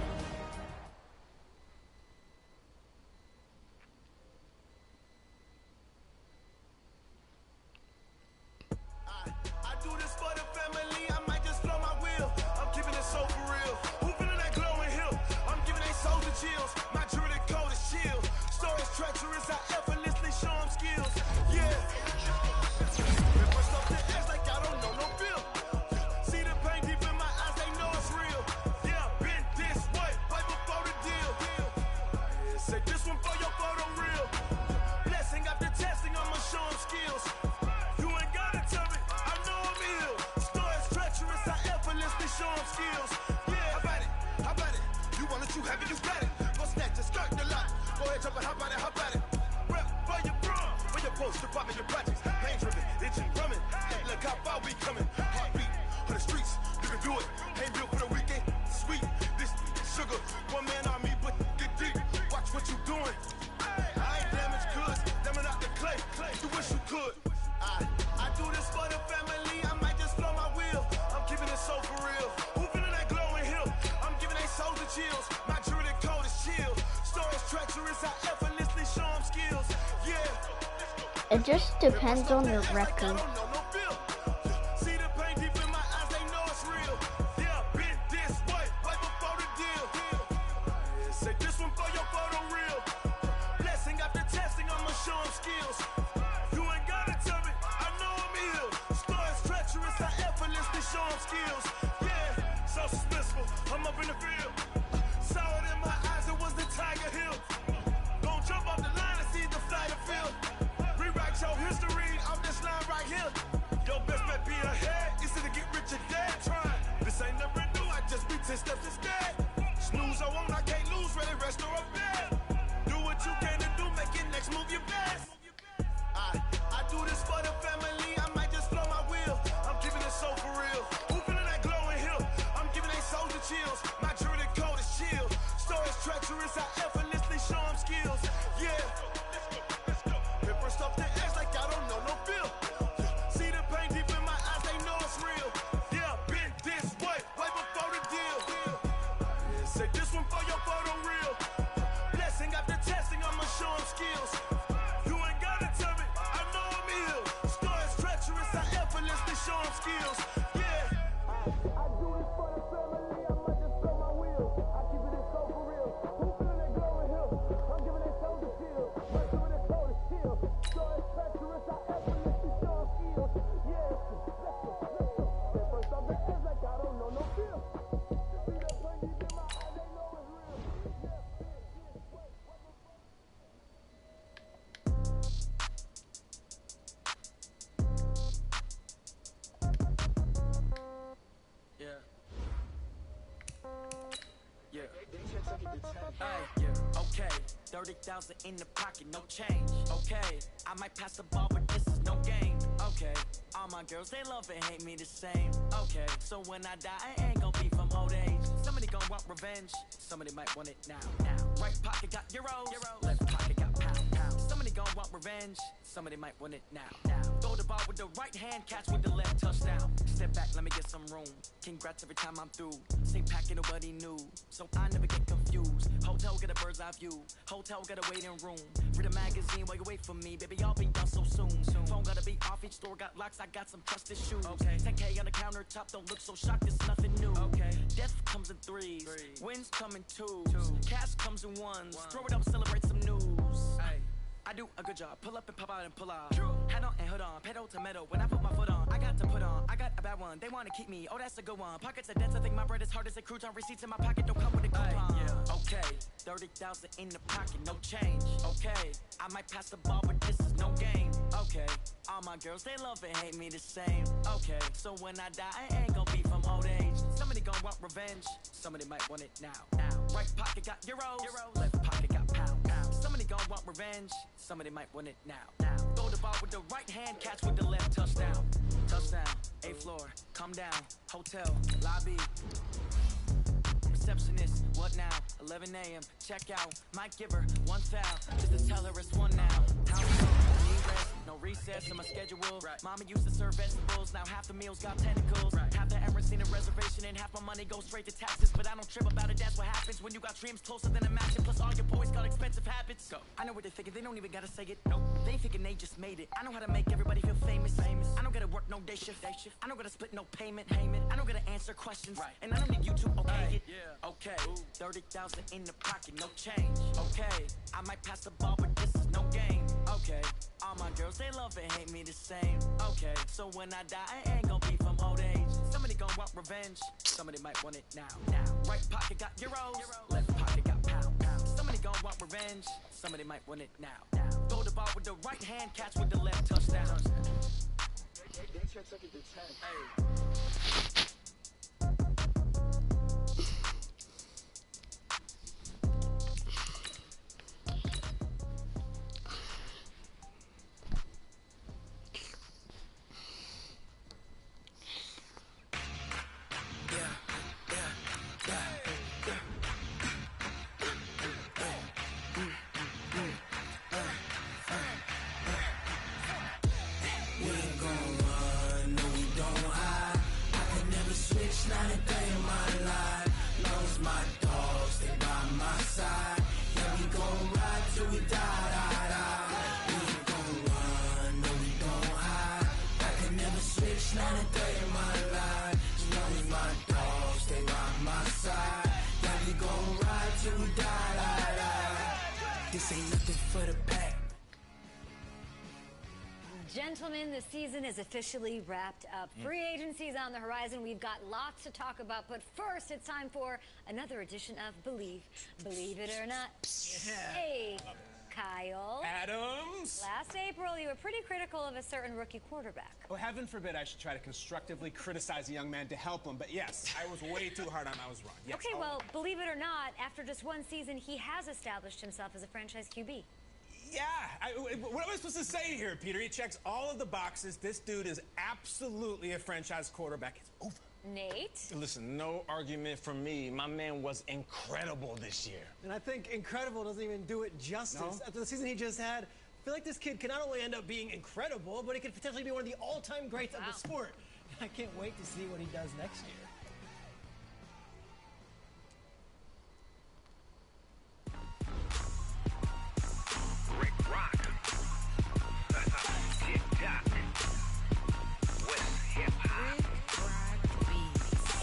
jump and hop at it. Rep for your bra, for your post, your poppin' your projects. Pain driven, itching, drumming. Hey, look how far we coming. Heartbeat on the streets, you can do it. Ain't built for the weekend. Sweet, this sugar, one man army, but get deep. Watch what you doing. I ain't damaged goods, damn out the clay. You wish you could. I do this for the family. I might just blow my wheel. I'm keeping it so for real. Who feeling that glowing hill? I'm giving they souls the chills. My jewelry code is chill. Stories treacherous, I effortlessly show them skills. Yeah. It just depends on your record. See the pain deep in my eyes, they know it's real. Yeah, been this way, right before the deal. Yeah, say this one for your photo real. Blessing after testing, I'ma show them skills. You ain't gotta tell me, I know I'm ill. Stories treacherous, I effortlessly show them skills. Yeah, so suspenseful, I'm up in the field. Saw it in my eyes, it was the Tiger Hill. Gon' jump off the line and see the flight of field. Rewrite your history off this line right here. Your best bet be ahead, easy to get rich or dead trying. This ain't never new, I just be 10 steps instead. Snooze I won't, I can't lose, ready, rest or a bed. Do what you can to do, make it next move your best. I do this for the family, I might just blow my wheel. I'm keeping it so for real. Who feeling that glowing hill? I'm giving they souls the chills. My jewelry code is chill. Stories treacherous, I effortlessly show them skills. Yeah. Paper stuff the edge like I don't know no feel. See the pain deep in my eyes, they know it's real. Yeah, been this way, right before the deal. Yeah, say this one for your photo real. Blessing after testing, I'ma show them skills. You ain't gotta tell me, I know I'm ill. Stories treacherous, I effortlessly show them skills. Yeah. I do this for the family, I might just blow my wheel. I keep it so for real. Who feeling that glowing hill? I'm giving they souls the chill. My jewelry code is chill. Stories treacherous, I effortlessly show them skills. Yeah. Let's go. That first off the edge like I don't know no feel. See that pain deep in my eyes, they know it's real. Yeah, yeah. Hey, yeah, okay. 30,000 in the pocket, no change. Okay, I might pass the ball, but this is no game. Okay, all my girls, they love and hate me the same. Okay, so when I die, I ain't gon' be from old age. Somebody gon' want revenge, somebody might want it now. Right pocket got euros, left pocket got pound. Somebody gon' want revenge, somebody might want it now. Throw the ball with the right hand, catch with the left, touchdown. Step back, let me get some room. Congrats every time I'm through. Same packet, nobody knew, so I never get confused. Hotel get a bird's eye view. Hotel got a waiting room. Read a magazine while you wait for me, baby. I'll be done so soon. Phone gotta be off. Each store got locks. I got some trusted shoes. Okay. 10K on the countertop. Don't look so shocked. It's nothing new. Okay. Death comes in threes. Wins come in twos. Cash comes in ones. Throw it up, celebrate some news. Hey. I do a good job. Pull up and pop out and pull out. Head on and hood on. Pedal to metal. When I put my foot on, I got to put on. I got a bad one. They want to keep me. Oh, that's a good one. Pockets are dense. I think my bread is hard as a crouton. Receipts in my pocket don't come with a coupon. Yeah. Okay. 30,000 in the pocket. No change. Okay. I might pass the ball, but this is no game. Okay. All my girls, they love and hate me the same. Okay. So when I die, I ain't gonna be from old age. Somebody gon' want revenge. Somebody might want it now. Right pocket got euros. Left pocket got pound. Somebody gon' want revenge. Somebody might want it now. Throw the ball with the right hand, catch with the left, touchdown. Touchdown, 8th floor, come down, hotel, lobby. Receptionist, what now? 11 a.m., check out, might give her one foul, just to tell her it's one now. How need rest, no recess in my schedule. Mama used to serve vegetables, now half the meals got tentacles. Half the Emirates seen a reservation and half my money goes straight to taxes. But I don't trip about it, that's what happens when you got dreams closer than a mansion. Plus all your boys got expensive habits. Go. I know what they're thinking, they don't even gotta say it. Nope. They ain't thinking they just made it. I know how to make everybody feel famous. I don't gotta work no day shift. I don't gotta split no payment. I don't gotta answer questions. And I don't need you to okay it. Okay, 30,000 in the pocket, no change. Okay, I might pass the ball, but this is no game. Okay, all my girls, they love and hate me the same. Okay, so when I die, I ain't gonna be from old age. Somebody gon' want revenge. Somebody might want it now. Right pocket got euros. Left pocket got pound. Somebody gon' want revenge. Somebody might want it now. Throw the ball with the right hand, catch with the left, touchdown. They took it to 10. Hey. something for the pack. Gentlemen, the season is officially wrapped up. Free agency is on the horizon. We've got lots to talk about, but first it's time for another edition of Believe It or Not. Hey, Kyle. Adams. Last April, you were pretty critical of a certain rookie quarterback. Oh, heaven forbid I should try to constructively criticize a young man to help him, but yes, I was way too hard on him. I was wrong. Yes. Okay, well, believe it or not, after just one season, he has established himself as a franchise QB. Yeah, what am I supposed to say here, Peter? He checks all of the boxes. This dude is absolutely a franchise quarterback. It's over. Nate? Listen, no argument from me. My man was incredible this year. And I think incredible doesn't even do it justice. No? After the season he just had, I feel like this kid can not only end up being incredible, but he could potentially be one of the all-time greats of the sport. I can't wait to see what he does next year.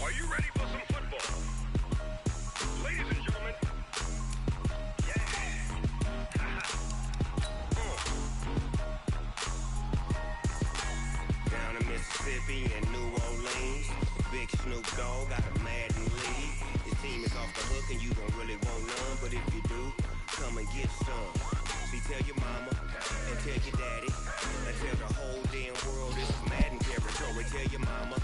Are you ready for some football? Ladies and gentlemen, Down in Mississippi and New Orleans, Big Snoop Dogg got a Madden league. His team is off the hook and you don't really want none, but if you do, come and get some. See, tell your mama and tell your daddy and tell the whole damn world this is Madden territory. Tell your mama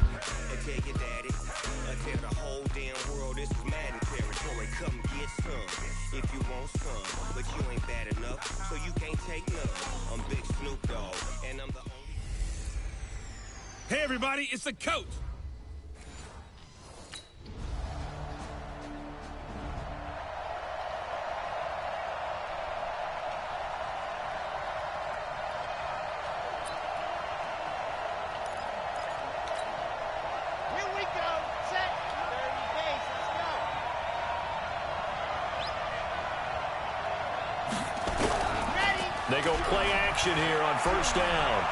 and tell your daddy and tell the whole damn world this is Madden territory. Come get some if you want some, but you ain't bad enough, so you can't take none. I'm Big Snoop Dogg and I'm the only. Hey, everybody, it's the coach. Here we go. Set. 30 base. Let's go. Ready. They go play action here on first down.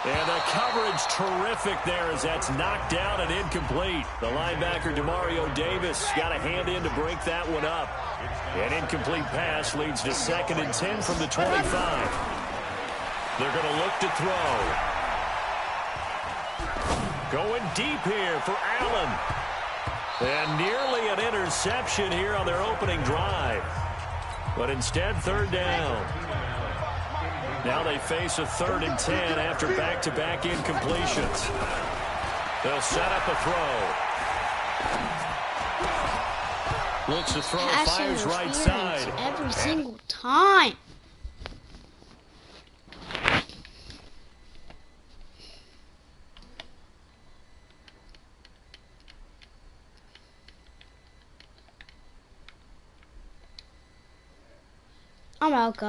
And the coverage terrific there as that's knocked down and incomplete. The linebacker, Demario Davis, got a hand in to break that one up. An incomplete pass leads to 2nd and 10 from the 25. They're going to look to throw. Going deep here for Allen. And nearly an interception here on their opening drive. But instead, 3rd down. Now they face a 3rd and 10 after back-to-back incompletions. They'll set up a throw. Looks to throw, fires right side. Every single time. I'm out, guys.